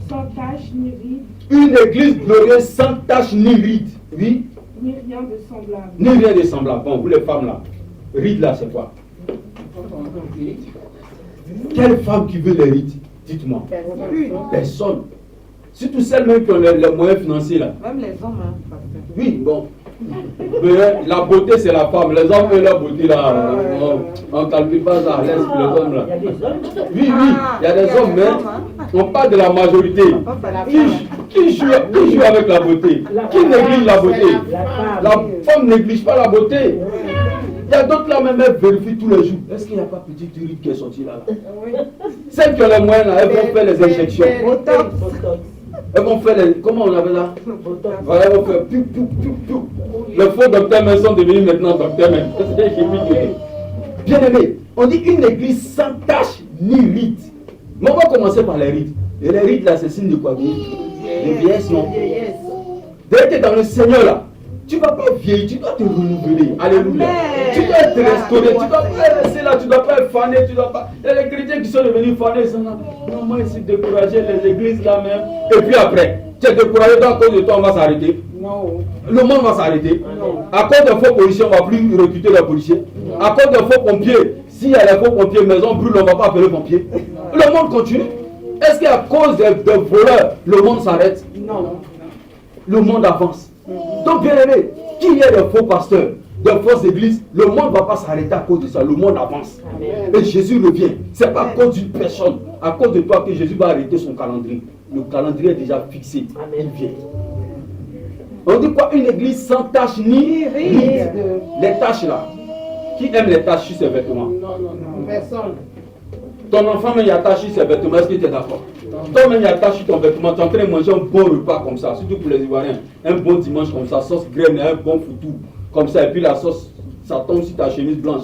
sans tache ni ride, Une église glorieuse sans tache ni ride. Oui, ni rien de semblable. ni rien de semblable. Bon, vous les femmes là, ride là c'est quoi? Quelle femme qui veut les rides? Dites-moi. Personne. Surtout celles même qui ont les moyens financiers là. Même les hommes, hein, pasteur. Oui, bon. Mais la beauté c'est la femme. Les hommes et la beauté là, on ne calcule pas ça. Laisse les hommes là. Il y a des hommes. Oui, il y a des hommes, mais on parle de la majorité. Qui joue avec la beauté? Qui néglige la beauté? La femme néglige pas la beauté. Il y a d'autres là, même elles vérifient tous les jours. Est-ce qu'il n'y a pas petite urine qui est sortie là? Celles qui ont les moyens là, elles vont faire les injections. Elles vont faire les. Comment on appelle là? Voilà, elles vont faire. Le faux docteur même sont devenus maintenant docteur même. Bien aimé, on dit une église sans tache ni ride. Mais on va commencer par les rides. Et les rides là, c'est signe de quoi? De vieillesse, non? Dès que tu es dans le Seigneur là, tu ne vas pas vieillir, tu dois te renouveler. Alléluia. Tu dois être restauré, tu ne dois pas rester là, tu ne dois pas être fané, tu dois pas. Il y a les chrétiens qui sont devenus fanés, ils sont là. Non, moi, ils sont découragés, les églises là même. Et puis après, tu es découragé, donc à cause de toi, on va s'arrêter. Non. Le monde va s'arrêter. À cause de faux policiers, on ne va plus recruter les policiers. À cause de faux pompiers, s'il y a les faux pompiers, maison brûle, on ne va pas appeler les pompiers. Le monde continue. Est-ce qu'à cause de voleurs, le monde s'arrête? Non. Le monde avance. Donc, bien aimé, qu'il y ait des faux pasteurs, des fausses églises, le monde ne va pas s'arrêter à cause de ça. Le monde avance. Et Jésus revient. Ce n'est pas à cause d'une personne, à cause de toi que Jésus va arrêter son calendrier. Le calendrier est déjà fixé. Il vient. On dit quoi? Une église sans tache ni ride. Les taches là. Qui aime les taches sur ses vêtements? Non. Personne. Ton enfant, même, il attache ses vêtements. Est-ce que tu es d'accord? Toi-même, il attache ton vêtement. Tu es en train de manger un bon repas comme ça, surtout pour les Ivoiriens. Un bon dimanche comme ça, sauce graine et un bon foutou. Comme ça, et puis la sauce, ça tombe sur ta chemise blanche.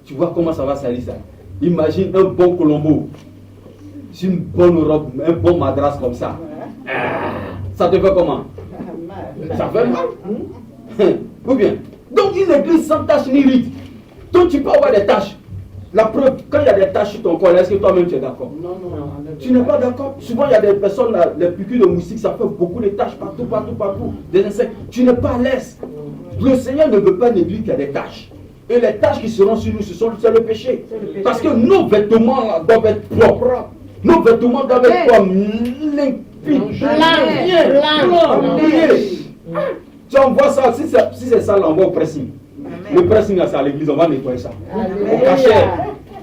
Tu vois comment ça va salir ça? Imagine un bon colombo. C'est une bonne robe, un bon madras comme ça. Ça te fait comment? Ça fait mal. Ou bien? Donc, une église sans tache ni ride. Donc, tu peux avoir des taches. La preuve, quand il y a des taches sur ton corps, est-ce que toi-même tu es d'accord? Non. Tu n'es pas d'accord? Souvent, il y a des personnes, là, les piqûres de moustiques, ça fait beaucoup de taches partout. Des insectes. Tu n'es pas à l'aise. Le Seigneur ne veut pas négliger qu'il y a des taches. Et les taches qui seront sur nous, c'est le péché. Parce que nos vêtements là, doivent être propres. Nos vêtements doivent être propres. Tu envoies ça, si c'est ça, l'envoie au pressing. Le pressing, c'est à l'église, on va nettoyer ça. Au cachet,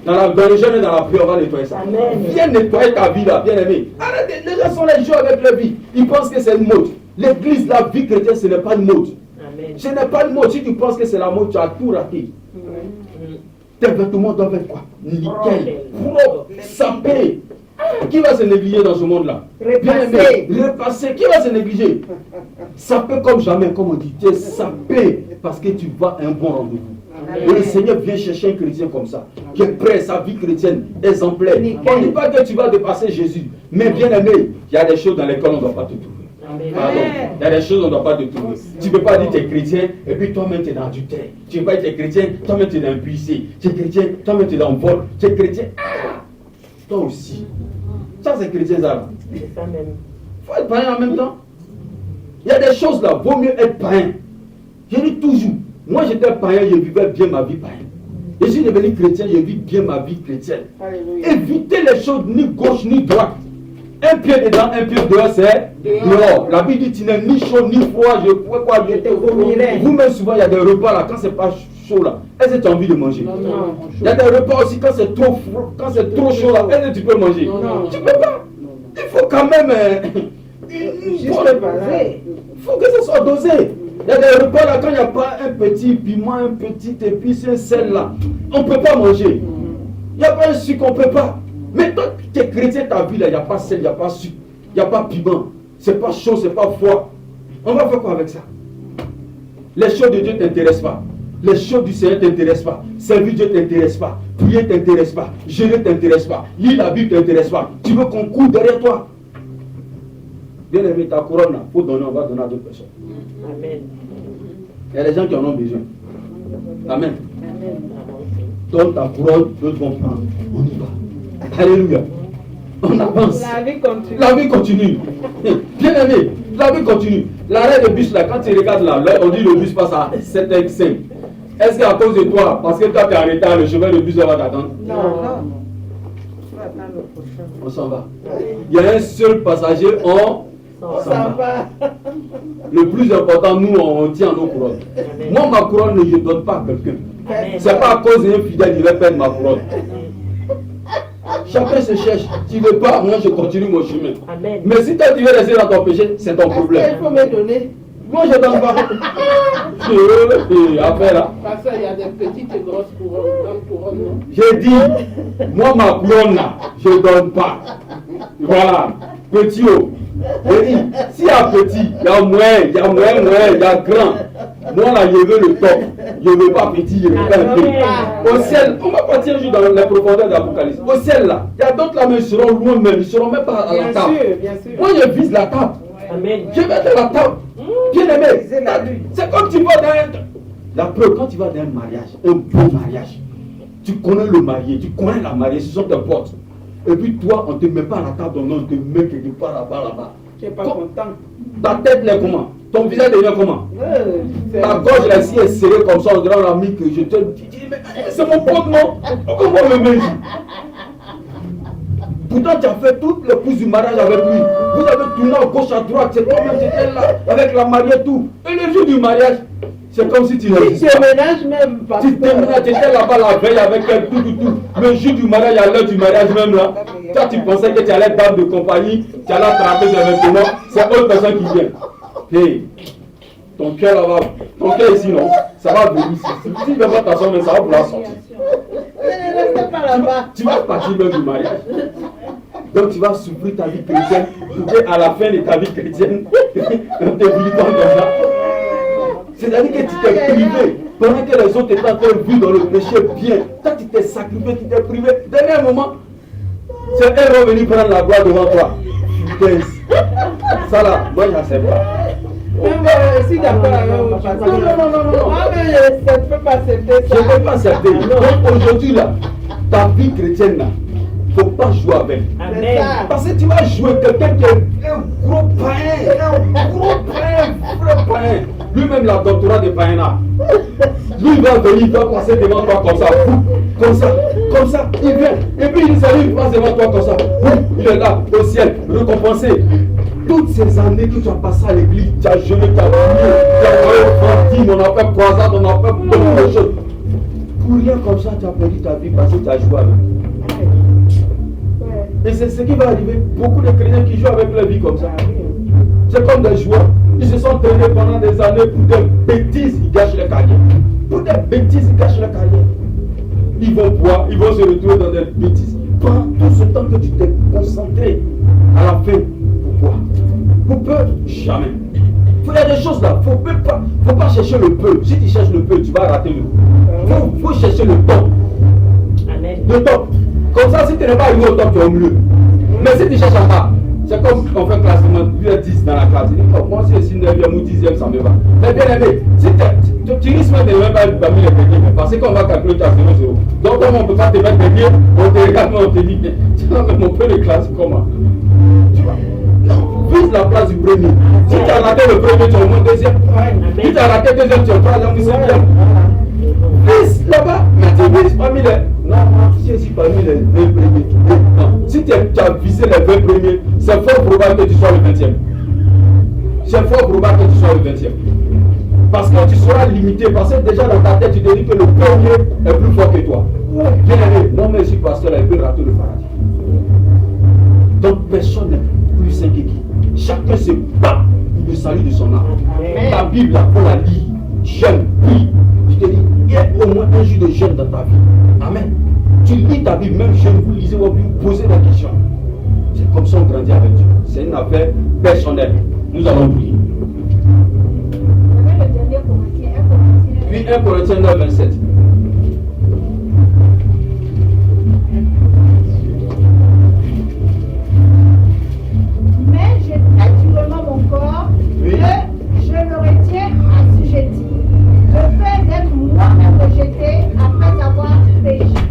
dans les jeunes et dans la prière, on va nettoyer ça. Viens nettoyer ta vie là, bien aimé. Arrête, les gens sont les gens avec leur vie. Ils pensent que c'est une mode. L'église, la vie chrétienne, ce n'est pas une mode. Ce n'est pas une mode. Si tu penses que c'est la mode, tu as tout raté. Tes vêtements doivent être quoi? Nickel, propre, sapé. Qui va se négliger dans ce monde-là? Repasser. Qui va se négliger? Sapé comme jamais, comme on dit. Tu es sapé parce que tu vas à un bon rendez-vous. Et le Seigneur vient chercher un chrétien comme ça, qui est prêt, sa vie chrétienne, exemplaire. On ne dit pas que tu vas dépasser Jésus, mais bien aimé, il y a des choses dans lesquelles on ne doit pas te trouver. Pardon. Il y a des choses on ne doit pas te trouver. Tu ne peux pas dire que tu es chrétien et puis toi-même tu es dans du terre. Tu ne peux pas être chrétien, toi-même tu es dans un puissé. Tu es chrétien, toi-même tu es dans un vol. Tu es chrétien. Toi aussi. Ça c'est chrétien ça là. Il faut être païen en même temps. Il y a des choses là, vaut mieux être païen. Je dis toujours, moi j'étais païen, je vivais bien ma vie païenne. Et je suis devenu chrétien, je vis bien ma vie chrétienne. Alléluia. Évitez les choses ni gauche ni droite. Un pied dedans, un pied dehors, c'est dehors. La Bible dit tu n'es ni chaud ni froid, je pourrais quoi je te vomirai. Vous-même souvent il y a des repas là, quand c'est pas chaud là, est-ce que tu as envie de manger? Non. Il y a des repas aussi quand c'est trop chaud là, est-ce que tu peux manger? Non. Tu peux pas. Il faut quand même il faut que ce soit dosé. Il y a des repas là, quand il n'y a pas un petit piment, un petit épice, un sel là, on ne peut pas manger. Il n'y a pas un sucre, on ne peut pas. Mais toi, tu es chrétien, ta vie là, il n'y a pas sel, il n'y a pas sucre, il n'y a pas piment. C'est pas chaud, c'est pas froid. On va faire quoi avec ça? Les choses de Dieu ne t'intéressent pas. Les choses du Seigneur ne t'intéressent pas. Servir Dieu ne t'intéresse pas. Prier ne t'intéresse pas. Gérer ne t'intéresse pas. Lire la Bible ne t'intéresse pas. Tu veux qu'on court derrière toi. Bien aimé, ta couronne, il faut donner, on va donner à d'autres personnes. Amen. Il y a des gens qui en ont besoin. Amen. Amen. Donne ta couronne, d'autres vont prendre. On y va. Alléluia. On avance. La vie continue. La vie continue. Bien aimé, la vie continue. L'arrêt de bus là, quand tu regardes là, on dit le bus passe à 7h05. Est-ce qu'à cause de toi, parce que toi tu es en retard, le chemin de bus va t'attendre? Non, non. On va attendre le prochain. On s'en va. Il y a un seul passager, on s'en va. va. Le plus important, nous, on tient nos couronnes. Moi, ma couronne, je ne donne pas à quelqu'un. Amen. Ce n'est pas à cause d'un fidèle, il va perdre ma couronne. Chacun se cherche. Tu ne veux pas, moi je continue mon chemin. Amen. Mais si toi tu veux rester dans ton péché, c'est ton problème. Il faut me donner. Moi je ne donne pas. Après là, Parce qu'il y a des petites et grosses couronnes, grandes couronnes, non? j'ai dit, moi ma couronne là, je ne donne pas. Voilà, petit haut. J'ai dit, s'il y a petit, il y a moyen, il y a moyen, il y a grand. Moi là, je veux le top. Je ne veux pas petit, je veux pas un peu. Au ciel, on va partir un jour dans les profondeurs de l'Apocalypse. Au ciel là, il y a d'autres là, mais ils seront loin même, ils ne seront même pas à la table. Bien sûr. Moi je vise la table. Amen. Je vais de la table. Bien aimé, c'est comme tu vas dans un... La preuve, quand tu vas dans un mariage, un beau mariage, tu connais le marié, tu connais la mariée, ce sont tes potes. Et puis toi, on ne te met pas à la table, on te met quelque part là-bas. Tu n'es pas content. Ta tête est comment? Ton visage devient comment? Ta gorge là ici est serrée comme ça, on dirait un ami que je te dis, mais c'est mon pote, non? Comment me met? Pourtant, tu as fait toutes les pousses du mariage avec lui. Vous avez tourné à gauche, à droite, c'est toi-même, tu étais là, avec la mariée, tout. Et le jour du mariage, c'est comme si tu n'existais pas. ménages même pas. Tu étais là-bas la veille avec elle, tout. Le jour du mariage, à l'heure du mariage même là, toi tu pensais que tu allais être dame de compagnie, tu allais attraper ses vêtements, c'est autre personne qui vient. Hey, ton cœur là-bas, ton cœur ici, non, ça va venir ici. Si tu ne veux pas t'asseoir, mais ça va vouloir sortir. Tu vas partir l'heure du mariage. Donc tu vas souffrir ta vie chrétienne pour qu'à la fin de ta vie chrétienne, on te vit comme ça. C'est-à-dire que tu t'es privé pendant que les autres étaient encore vus dans le péché bien. Toi tu t'es sacrifié, tu t'es privé. Dernier moment, c'est eux revenus prendre la gloire devant toi. Putain, ça là, moi je ne sais pas. Même si d'accord avec vous, non. Ah, mais je ne peux pas accepter ça. Je ne peux pas accepter. Donc aujourd'hui là, ta vie chrétienne là, il ne faut pas jouer avec. Amen. Parce que tu vas jouer quelqu'un qui est un gros païen, un vrai païen. Lui-même la doctorat de païen là. Lui il va venir, il va passer devant toi comme ça, il vient. Et puis il s'allume, il passe devant toi comme ça. Il est là, au ciel, récompensé. Toutes ces années que tu as passées à l'église, tu as jeûné, tu as prié, tu as fait on a fait croisade, on a fait beaucoup de choses. Pour rien comme ça, tu as perdu ta vie parce que tu as joué avec. Et c'est ce qui va arriver. Beaucoup de chrétiens qui jouent avec leur vie comme ça. C'est comme des joueurs. Ils se sont traînés pendant des années pour des bêtises, ils gâchent leur carrière. Pour des bêtises, ils gâchent leur carrière. Ils vont boire, ils vont se retrouver dans des bêtises. Pendant tout ce temps que tu t'es concentré, à la fin, pourquoi? Pour peu, jamais. Il y a des choses là, il ne faut pas chercher le peu. Si tu cherches le peu, tu vas rater le. Il faut chercher le top. Amen. Le top. Comme ça, si tu n'es pas arrivé au top, tu es au milieu. Mais si tu cherches en bas, c'est comme on fait un classement, tu es 10 dans la classe. Tu dis, oh, moi, si je suis 9e ou 10e, ça me va. Mais bien aimé, si tu risques même de ne même pas être parmi les premiers, parce qu'on va calculer ta 0-0. Donc, comme on ne peut pas te mettre premier, on te regarde, on te dit, tu vois, mais mon peu de classe, comment? Tu vois? Non, vise la place du premier. Si tu as raté le premier, tu es au moins deuxième. Si tu as raté deuxième, tu es troisième ou cinquième. Vise là-bas, mais tu vises parmi les. Non, si je suis parmi les 20 premiers. Non. Si tu as visé les 20 premiers, c'est fort probable que tu sois le 20e. C'est fort probable que tu sois le 20e. Parce que tu seras limité. Parce que déjà dans ta tête, tu te dis que le premier est plus fort que toi. Bien aimé, non, mais je suis pasteur, il peut rater le paradis. Donc personne n'est plus saint que qui. Chacun se bat pour salut de son âme. Ta Bible, là, faut la lire. Jeûne, prie. Je te dis, il y a au moins un jour de jeûne dans ta vie. Amen. Tu lis ta Bible, même jeûne, vous lisez, vous posez la question. C'est comme ça qu'on grandit avec Dieu. C'est une affaire personnelle. Nous allons prier. Puis 1 Corinthiens 9, 27. Mais je traite durement mon corps, Oui. que je le retiens assujetti. Le fait d'être moi-même rejeté après avoir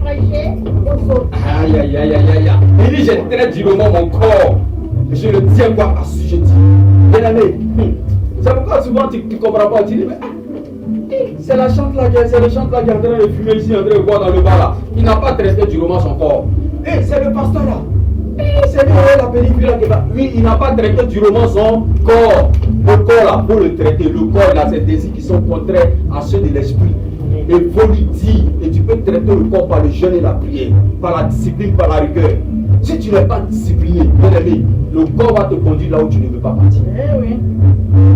prêché aux autres. Aïe, aïe, aïe, aïe, aïe. Il dit, je traite durement mon corps. Je le tiens quoi assujetti. Bien aimé. C'est pourquoi souvent tu ne comprends pas. Tu dis, mais c'est la chante là, c'est le chante là qui est en train de fumer ici, en train de boire dans le bar là. Il n'a pas traité durement son corps. C'est le pasteur là. C'est lui la pellicule là qui va. Oui, il n'a pas traité durement son corps. Le corps là, il faut le traiter. Le corps il a ses désirs qui sont contraires à ceux de l'esprit. Et il faut lui dire, et tu peux traiter le corps par le jeûne et la prière, par la discipline, par la rigueur. Si tu n'es pas discipliné, bien aimé, le corps va te conduire là où tu ne veux pas partir.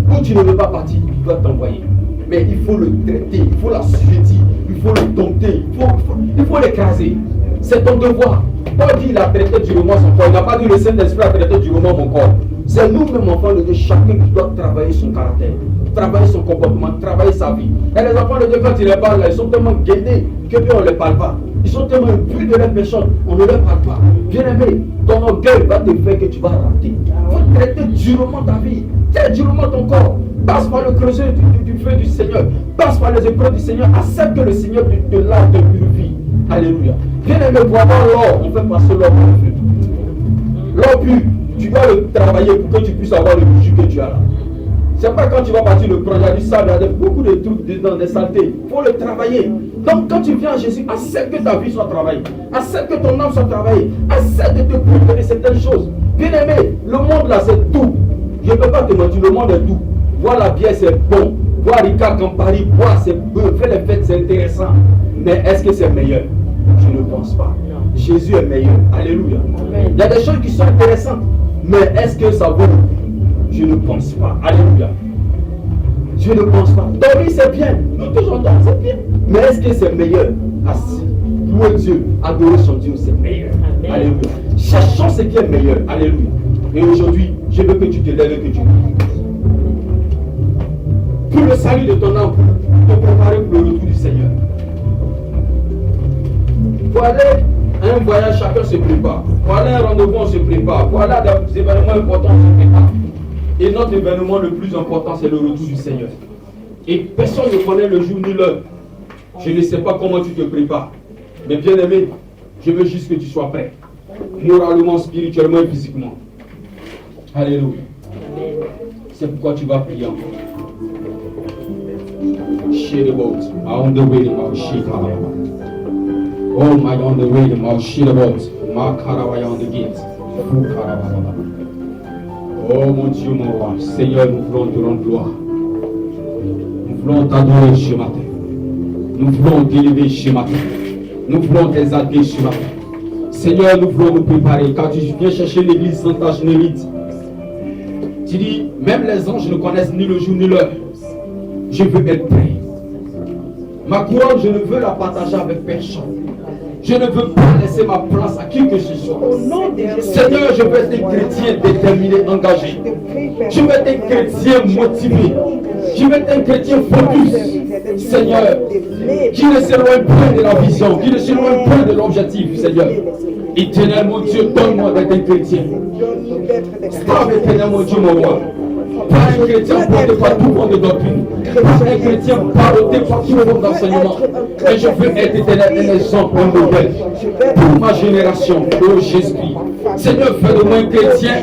Où tu ne veux pas partir, il doit t'envoyer. Mais il faut le traiter, il faut l'assujettir, il faut le dompter, il faut l'écraser. C'est ton devoir. Paul dit il a traité durement son corps. Il n'a pas dit le Saint-Esprit a traité durement mon corps. C'est nous-mêmes, enfants de Dieu, chacun qui doit travailler son caractère, travailler son comportement, travailler sa vie. Et les enfants de Dieu, quand ils les parlent, là, ils sont tellement guidés que on ne les parle pas. Ils sont tellement impurs de leur péché, on ne leur parle pas. Bien aimé, ton orgueil va te faire que tu vas rater. Il faut traiter durement ta vie, traite durement ton corps. Passe par le creuset du feu du Seigneur, passe par les épreuves du Seigneur, accepte que le Seigneur te lave, te purifie. Alléluia. Bien aimé, pour avoir l'or, on fait passer l'or par le feu. L'or pur, tu dois le travailler pour que tu puisses avoir le bijou que tu as là. C'est pas quand tu vas partir le prendre, il y a du sable, il y a beaucoup de trucs dedans, des saletés. Il faut le travailler. Donc quand tu viens à Jésus, accepte que ta vie soit travaillée. Accepte que ton âme soit travaillée. Accepte de te priver de certaines choses. Bien aimé, le monde là c'est tout. Je ne peux pas te mentir, le monde est tout. Boire la bière c'est bon. Boire Ricard Campari, boire c'est bon. Faire les fêtes c'est intéressant. Mais est-ce que c'est meilleur? Je ne pense pas. Jésus est meilleur. Alléluia. Il y a des choses qui sont intéressantes. Mais est-ce que ça vaut le coup? Je ne pense pas. Alléluia. Je ne pense pas. Dormir c'est bien. Nous toujours dormir c'est bien. Mais est-ce que c'est meilleur? Assis, louer Dieu, adorer son Dieu, c'est meilleur. Amen. Alléluia. Cherchons ce qui est meilleur. Alléluia. Et aujourd'hui, je veux que tu te lèves et que tu pries. Pour le salut de ton âme, pour te préparer pour le retour du Seigneur. Pour aller à un voyage, chacun se prépare. Pour aller à un rendez-vous, on se prépare. Pour aller à des événements importants, on se prépare. Et notre événement le plus important, c'est le retour du Seigneur. Et personne ne connaît le jour ni l'heure. Je ne sais pas comment tu te prépares. Mais bien aimé, je veux juste que tu sois prêt. Moralement, spirituellement et physiquement. Alléluia. C'est pourquoi tu vas prier encore. Share the boat. On the way, my sheep. Oh my on the way, my share the boat. My caravay on the gate. Fou caravay. Oh mon Dieu, mon roi, Seigneur, nous voulons te rendre gloire. Nous voulons t'adorer ce matin. Nous voulons t'élever ce matin. Nous voulons t'exalter ce matin. Seigneur, nous voulons nous préparer. Quand tu viens chercher l'église sans tâche ni rite, tu dis, même les anges ne connaissent ni le jour ni l'heure. Je veux être prêt. Ma couronne, je ne veux la partager avec personne. Je ne veux pas laisser ma place à qui que ce soit. Seigneur, je veux être un chrétien déterminé, engagé. Je veux être un chrétien motivé. Je veux être un chrétien focus. Seigneur, qui ne s'éloigne pas de la vision, qui ne s'éloigne pas de l'objectif, Seigneur. Éternel, mon Dieu, donne-moi d'être un chrétien. Stable, éternel, mon Dieu, mon roi. Pas un chrétien porté par tout monde de doctrine. Pas un chrétien porté par tout monde d'enseignement. Mais je veux être éternel un exemple, un modèle pour ma génération, oh Jésus-Christ. Seigneur, fais de moi un chrétien,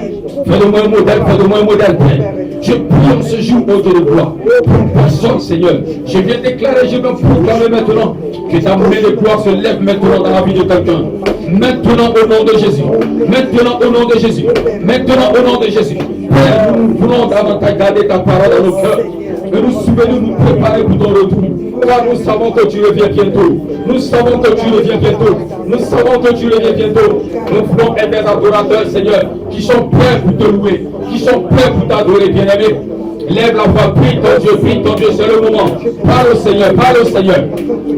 fais de moi un modèle, fais de moi un modèle plein. Je prie en ce jour, oh Dieu de gloire, pour personne, Seigneur. Je viens déclarer, je viens proclamer maintenant que ta main de gloire se lève maintenant dans la vie de quelqu'un. Maintenant au nom de Jésus. Maintenant au nom de Jésus. Maintenant au nom de Jésus. Père, nous voulons davantage garder ta parole dans nos cœurs. Et nous souvenons nous préparer pour ton retour. Car nous savons que tu reviens bientôt. Nous savons que tu reviens bientôt. Nous savons que tu reviens bientôt. Nous voulons être des adorateurs, Seigneur, qui sont prêts pour te louer, qui sont prêts pour t'adorer, bien-aimé. Lève la voix, prie ton Dieu, c'est le moment. Parle au Seigneur, parle au Seigneur.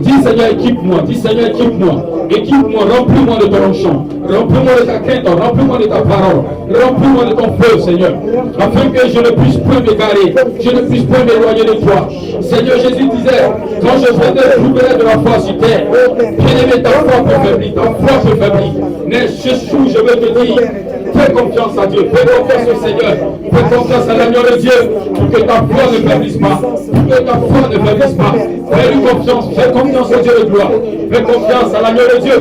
Dis Seigneur, équipe-moi, dis Seigneur, équipe-moi. Équipe-moi, remplis-moi de ton onction. Remplis-moi de ta crainte, remplis-moi de ta parole. Remplis-moi de ton feu, Seigneur. Afin que je ne puisse plus m'égarer, je ne puisse plus m'éloigner de toi. Seigneur Jésus disait, quand je trouverai de la foi sur terre, bien-aimé, ta foi peut faiblir, ta foi peut faiblir. Mais ce jour, je veux te dire, fais confiance à Dieu, fais confiance au Seigneur, fais confiance à l'agneau de Dieu, pour que ta foi ne faiblisse pas, pour que ta foi ne faiblisse pas. Fais-lui confiance, fais confiance au Dieu de gloire, fais confiance à l'agneau de Dieu.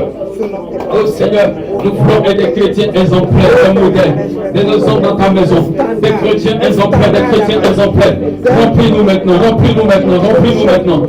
Oh Seigneur, nous voulons être des chrétiens exemplaires, des modèles, des exemples dans ta maison, des chrétiens exemplaires, des chrétiens exemplaires. Remplis-nous maintenant, remplis-nous maintenant, remplis-nous maintenant,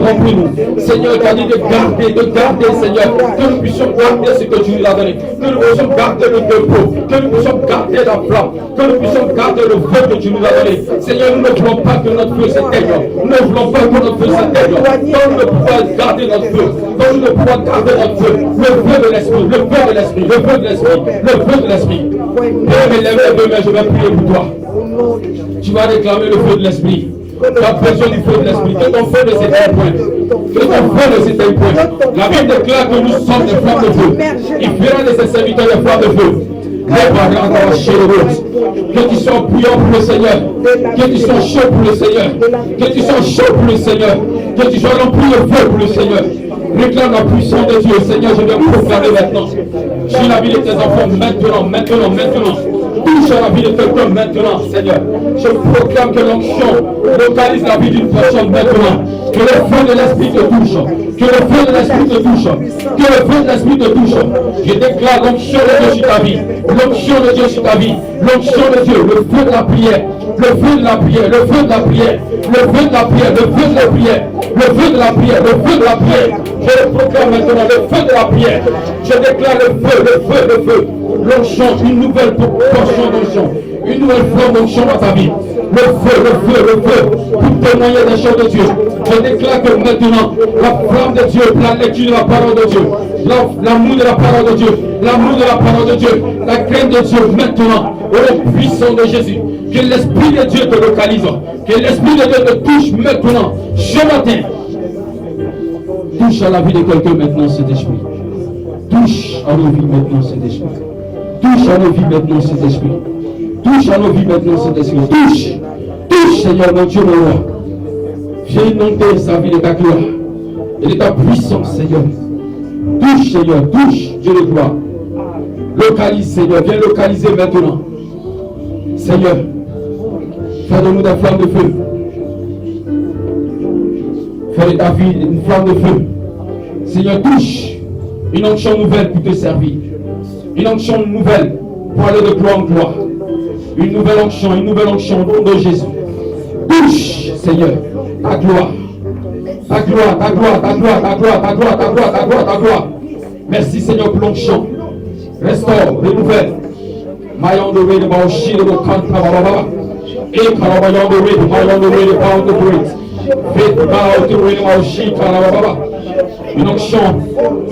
remplis-nous. Seigneur, tu as dit de garder, Seigneur, que nous puissions garder ce que tu nous as donné, que nous puissions garder le dépôt, que nous puissions garder la flamme, que nous puissions garder le feu que tu nous as donné. Seigneur, nous ne voulons pas que notre feu s'éteigne, nous ne voulons pas que notre feu s'éteigne. Donc nous ne pouvons garder notre feu, donc nous ne pouvons garder notre feu, le feu de l'esprit, le feu de l'esprit, le feu de l'esprit, le feu de l'esprit. Et lève les deux mains, je vais prier pour toi. Tu vas réclamer le feu de l'esprit. Tu as besoin du feu de l'esprit, que ton feu ne s'éteigne point. Que ton feu ne s'éteigne point. La Bible déclare que nous sommes des flammes de feu. Il fera de ses serviteurs des flammes de feu. Que tu sois bouillant pour le Seigneur, que tu sois chaud pour le Seigneur, que tu sois chaud pour le Seigneur, que tu sois rempli de feu pour le Seigneur. Réclame la puissance de Dieu. Seigneur, je viens proclamer maintenant. J'ai la vie de tes enfants maintenant. Touche à la vie de quelqu'un maintenant, Seigneur. Je proclame que l'onction localise la vie d'une personne maintenant. Que le feu de l'Esprit te touche. Que le feu de l'Esprit te touche. Que le feu de l'Esprit te touche. Je déclare l'onction de Dieu sur ta vie. L'onction de Dieu sur ta vie. L'onction de Dieu. Le feu de la prière. Le feu de la prière. Le feu de la prière. Le feu de la prière. Le feu de la prière. Le feu de la prière. Le feu de la prière. Je le proclame maintenant. Le feu de la prière. Je déclare le feu, le feu, le feu. L'onction, une nouvelle portion d'onction. Une nouvelle forme d'onction dans ta vie. Le feu, pour témoigner des choses de Dieu. Je déclare que maintenant, la flamme de Dieu, la lecture de la parole de Dieu, l'amour de la parole de Dieu, l'amour de la parole de Dieu, la crainte de Dieu maintenant, au puissant de Jésus. Que l'Esprit de Dieu te localise, que l'Esprit de Dieu te touche maintenant, ce matin. Touche à la vie de quelqu'un maintenant, cet esprit. Touche à nos vies maintenant, cet esprit. Touche à nos vies maintenant, cet esprit. Touche à nos vies maintenant, cet esprit. Touche, Seigneur, mon Dieu, mon roi. Viens inonder sa vie de ta gloire et de ta puissance, Seigneur. Touche, Seigneur, touche, Dieu de gloire. Localise, Seigneur, viens localiser maintenant. Seigneur, fais de nous des flammes de feu. Fais de ta vie une flamme de feu. Seigneur, touche une onction nouvelle pour te servir. Une onction nouvelle pour aller de gloire en gloire. Une nouvelle onction au nom de Jésus. Touche, Seigneur, ta gloire. Ta gloire, ta gloire, ta gloire, ta gloire, ta gloire, ta gloire, ta gloire, ta gloire. Merci, Seigneur, pour l'onction. Restaure, renouvelle. Mayon de way, de Baoshi, de Kanta, Baba. Et Karabayon de way, de Pound of Great. Fait Bao de way, de Baoshi, Karababa. Une onction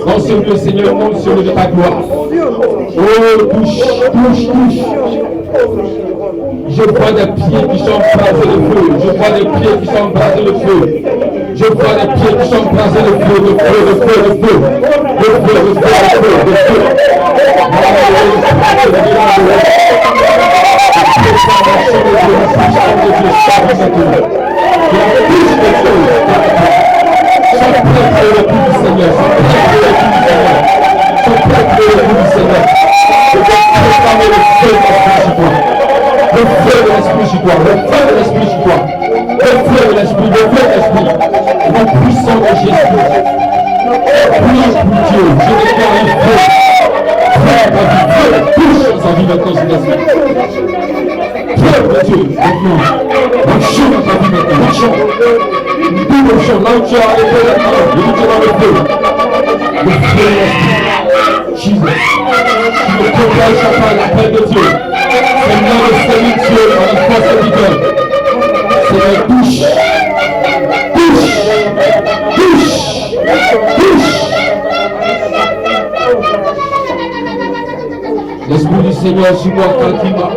dans ce lieu, Seigneur, monte sur le de ta gloire. Oh, touche. Je vois des pieds qui sont embrasés de feu. Je vois des pieds qui sont embrasés de feu. Je vois des pieds qui sont embrasés de feu, de feu, de feu, de feu. De feu, de feu, de feu, de feu. Le feu de l'esprit sur toi, le feu de l'esprit sur toi, le feu de l'esprit, le puissant de Jésus. Prie pour Dieu, je déclare le feu. Feu ta vie, feu, touche sa vie maintenant, c'est l'esprit. Feu de Dieu, maintenant. L'onction dans ta vie maintenant, l'onction. Double onction, l'onction à l'épaule maintenant, l'onction dans le feu. Le feu de l'esprit. Jésus, tu me proclames chaque fois l'appel de Dieu. Seigneur, le salut de Dieu dans la force de Dieu. Seigneur, touche. L'Esprit du Seigneur sur moi, quand il m'a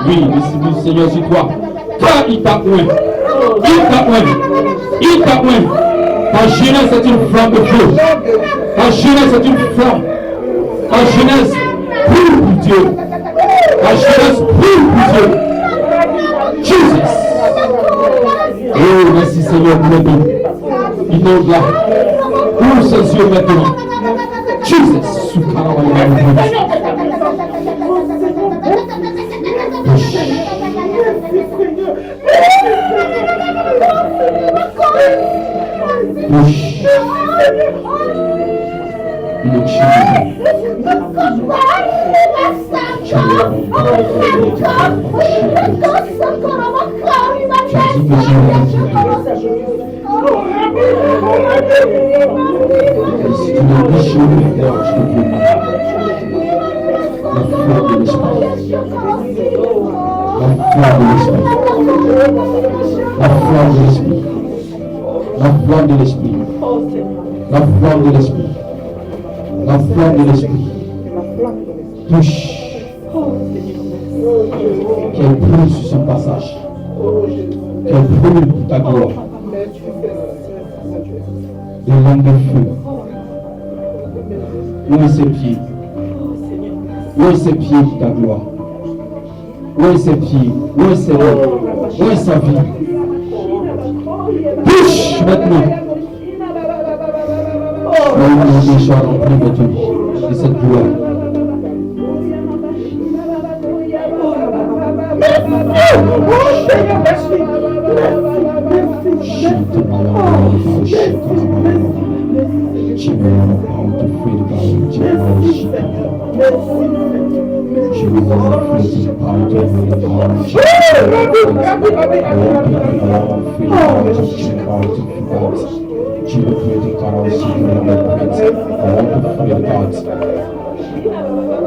oui, l'Esprit du Seigneur sur toi. il t'a moins. Ta jeunesse est une flamme de feu. Ta jeunesse est une flamme. Ta jeunesse brûle pour Dieu. Ta jeunesse brûle pour Dieu. Jesus. Oh, merci Seigneur pour le don. Inonde là. Ouvre ses yeux maintenant. Jesus. La flamme de l'esprit. La flamme de l'esprit. La flamme de l'esprit. Touche. Qu'elle brûle sur son passage. Qu'elle brûle pour ta gloire. Des lampes de feu. Où est ses pieds? Où est ses pieds pour ta gloire? Où est ses pieds? Où est ses mains? Où est sa vie? Touche maintenant. Soyez déjà remplis maintenant de cette gloire.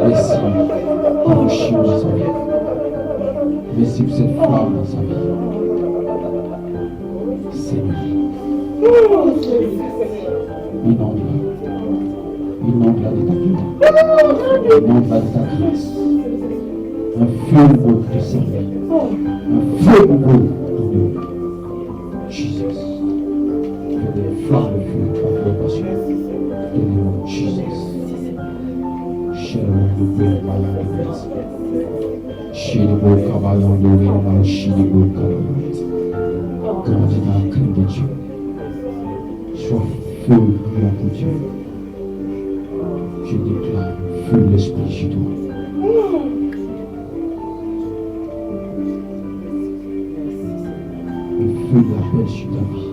Merci pour le chien dans sa vie. Merci pour cette flamme dans sa vie. Seigneur. Inonde-la de ta gloire. Inonde-la de ta grâce. Un feu nouveau de te servir. Un feu nouveau de nous. Jesus. Que des flammes de feu par ta passion. Donnez-moi Jesus. Share the way my life. Share the way cabayon de way, share the way cabayon. Grandis dans la crème de Dieu. Sois feu brillant pour Dieu. Je déclare feu de l'esprit chez toi. Le feu de la paix sur ta vie.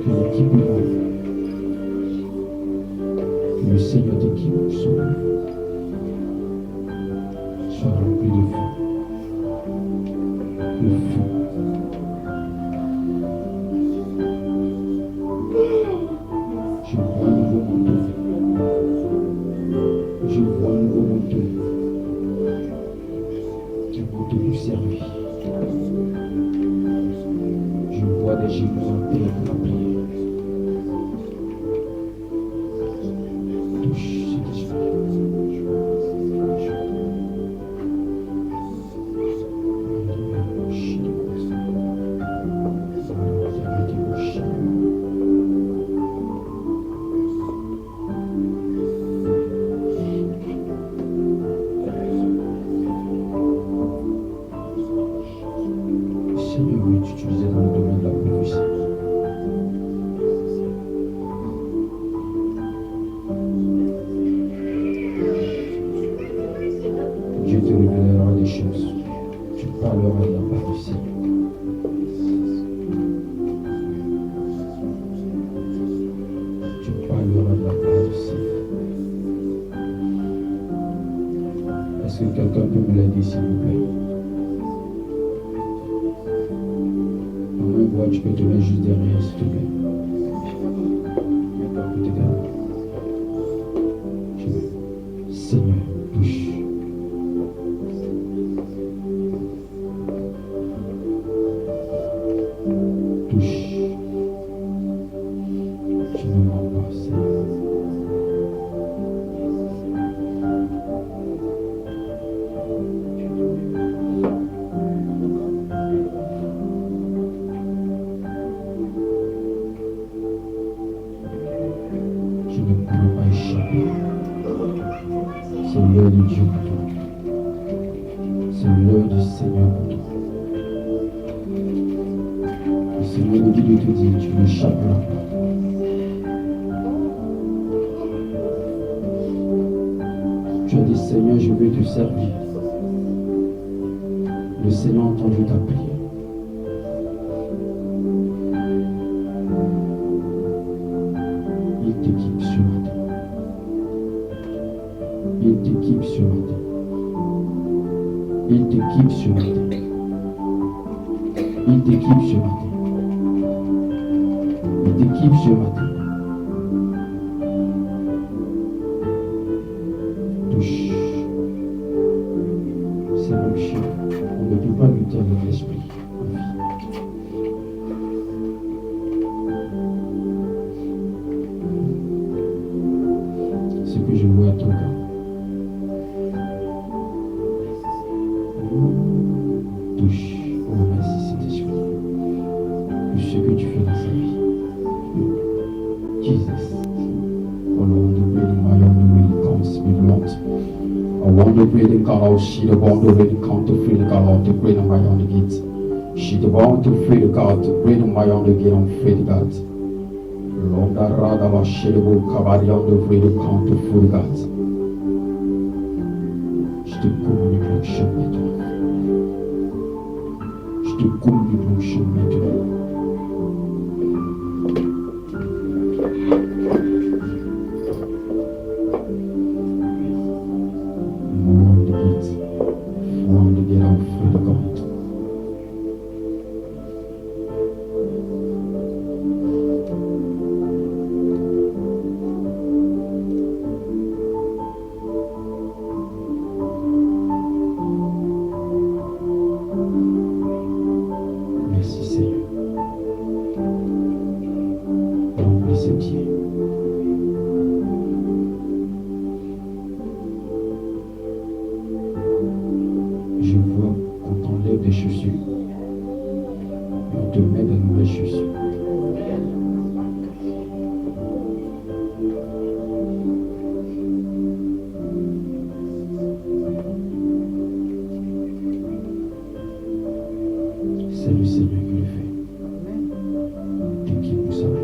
Que l'équipement, que le Seigneur t'équipe soit rempli de feu. Le feu. Je vois un nouveau manteau. Je vois un nouveau manteau. Un manteau pour servir. Je vois des genoux en terre pour la prière. Touche cet esprit. Seigneur veut t'utiliser dans le domaine de la prophétie. Dieu te révélera des choses. Tu parleras de la prophétie. Tu parleras de la prophétie. Est-ce que quelqu'un peut me l'aider, s'il vous plaît? Tu peux te mettre juste derrière, s'il te plaît. Seigneur, touche. Touche. Tu ne mens pas, Seigneur. C'est l'heure de Dieu pour toi. C'est l'heure du Seigneur pour toi. Le Seigneur nous dit de te dire, tu ne chapperas pas. Tu as dit, Seigneur, je veux te servir. Le Seigneur a entendu ta prière. Il t'équipe ce matin. Il t'équipe ce matin. Il t'équipe ce matin. Il t'équipe ce matin. Il t'équipe ce matin. Touche. C'est mon chien. On ne peut pas lutter avec l'esprit. Ce que je vois à ton cœur. Touche. Oh, merci Saint-Esprit. Pour ce que tu fais dans sa vie. Jesus. Oh Lord, the breathing my own really comes with Lord. I want the breathing God out. She the one to really come to feel the God out. The breathing my own gate. She the one to feel the God. The breathing my own gate on feel God. Lord, that rather was she the one covered on the breathing come to feel God. Je te communique le chemin maintenant. Je te communique le chemin maintenant. Merci Seigneur. Remplis ses pieds. Je vois qu'on t'enlève des chaussures et on te met de nouvelles chaussures. C'est le Seigneur qui le fait. T'équipe pour sa gloire.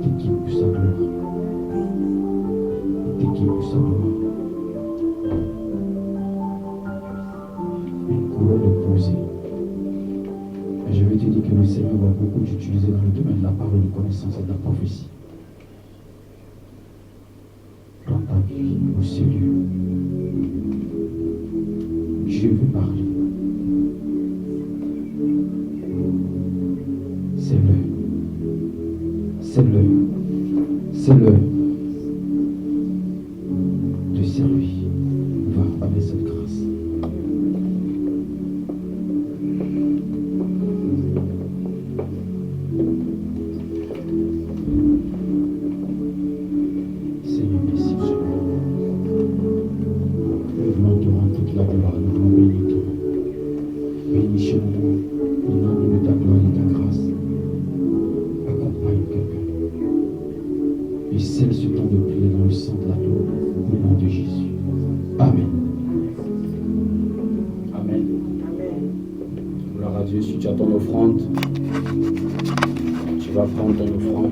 T'équipe pour sa gloire. T'équipe pour sa gloire. Une couronne posée. Et je vais te dire que le Seigneur va beaucoup t'utiliser dans le domaine de la parole, de connaissance et de la prophétie. Dans ta vie, au sérieux. Dieu veut parler. C'est l'heure. C'est l'heure. C'est l'heure de servir. Va avec cette grâce. Seigneur, merci pour ce moment. Nous voulons te rendre toute la gloire. Nous voulons bénir ton nom. Bénis chez nous le nom de ta gloire et de ta grâce. Accompagne quelqu'un. Et scelle ce temps de prière dans le sang de l'agneau au nom de Jésus. Amen. Amen. Gloire à Dieu. Si tu as ton offrande, tu vas prendre ton offrande.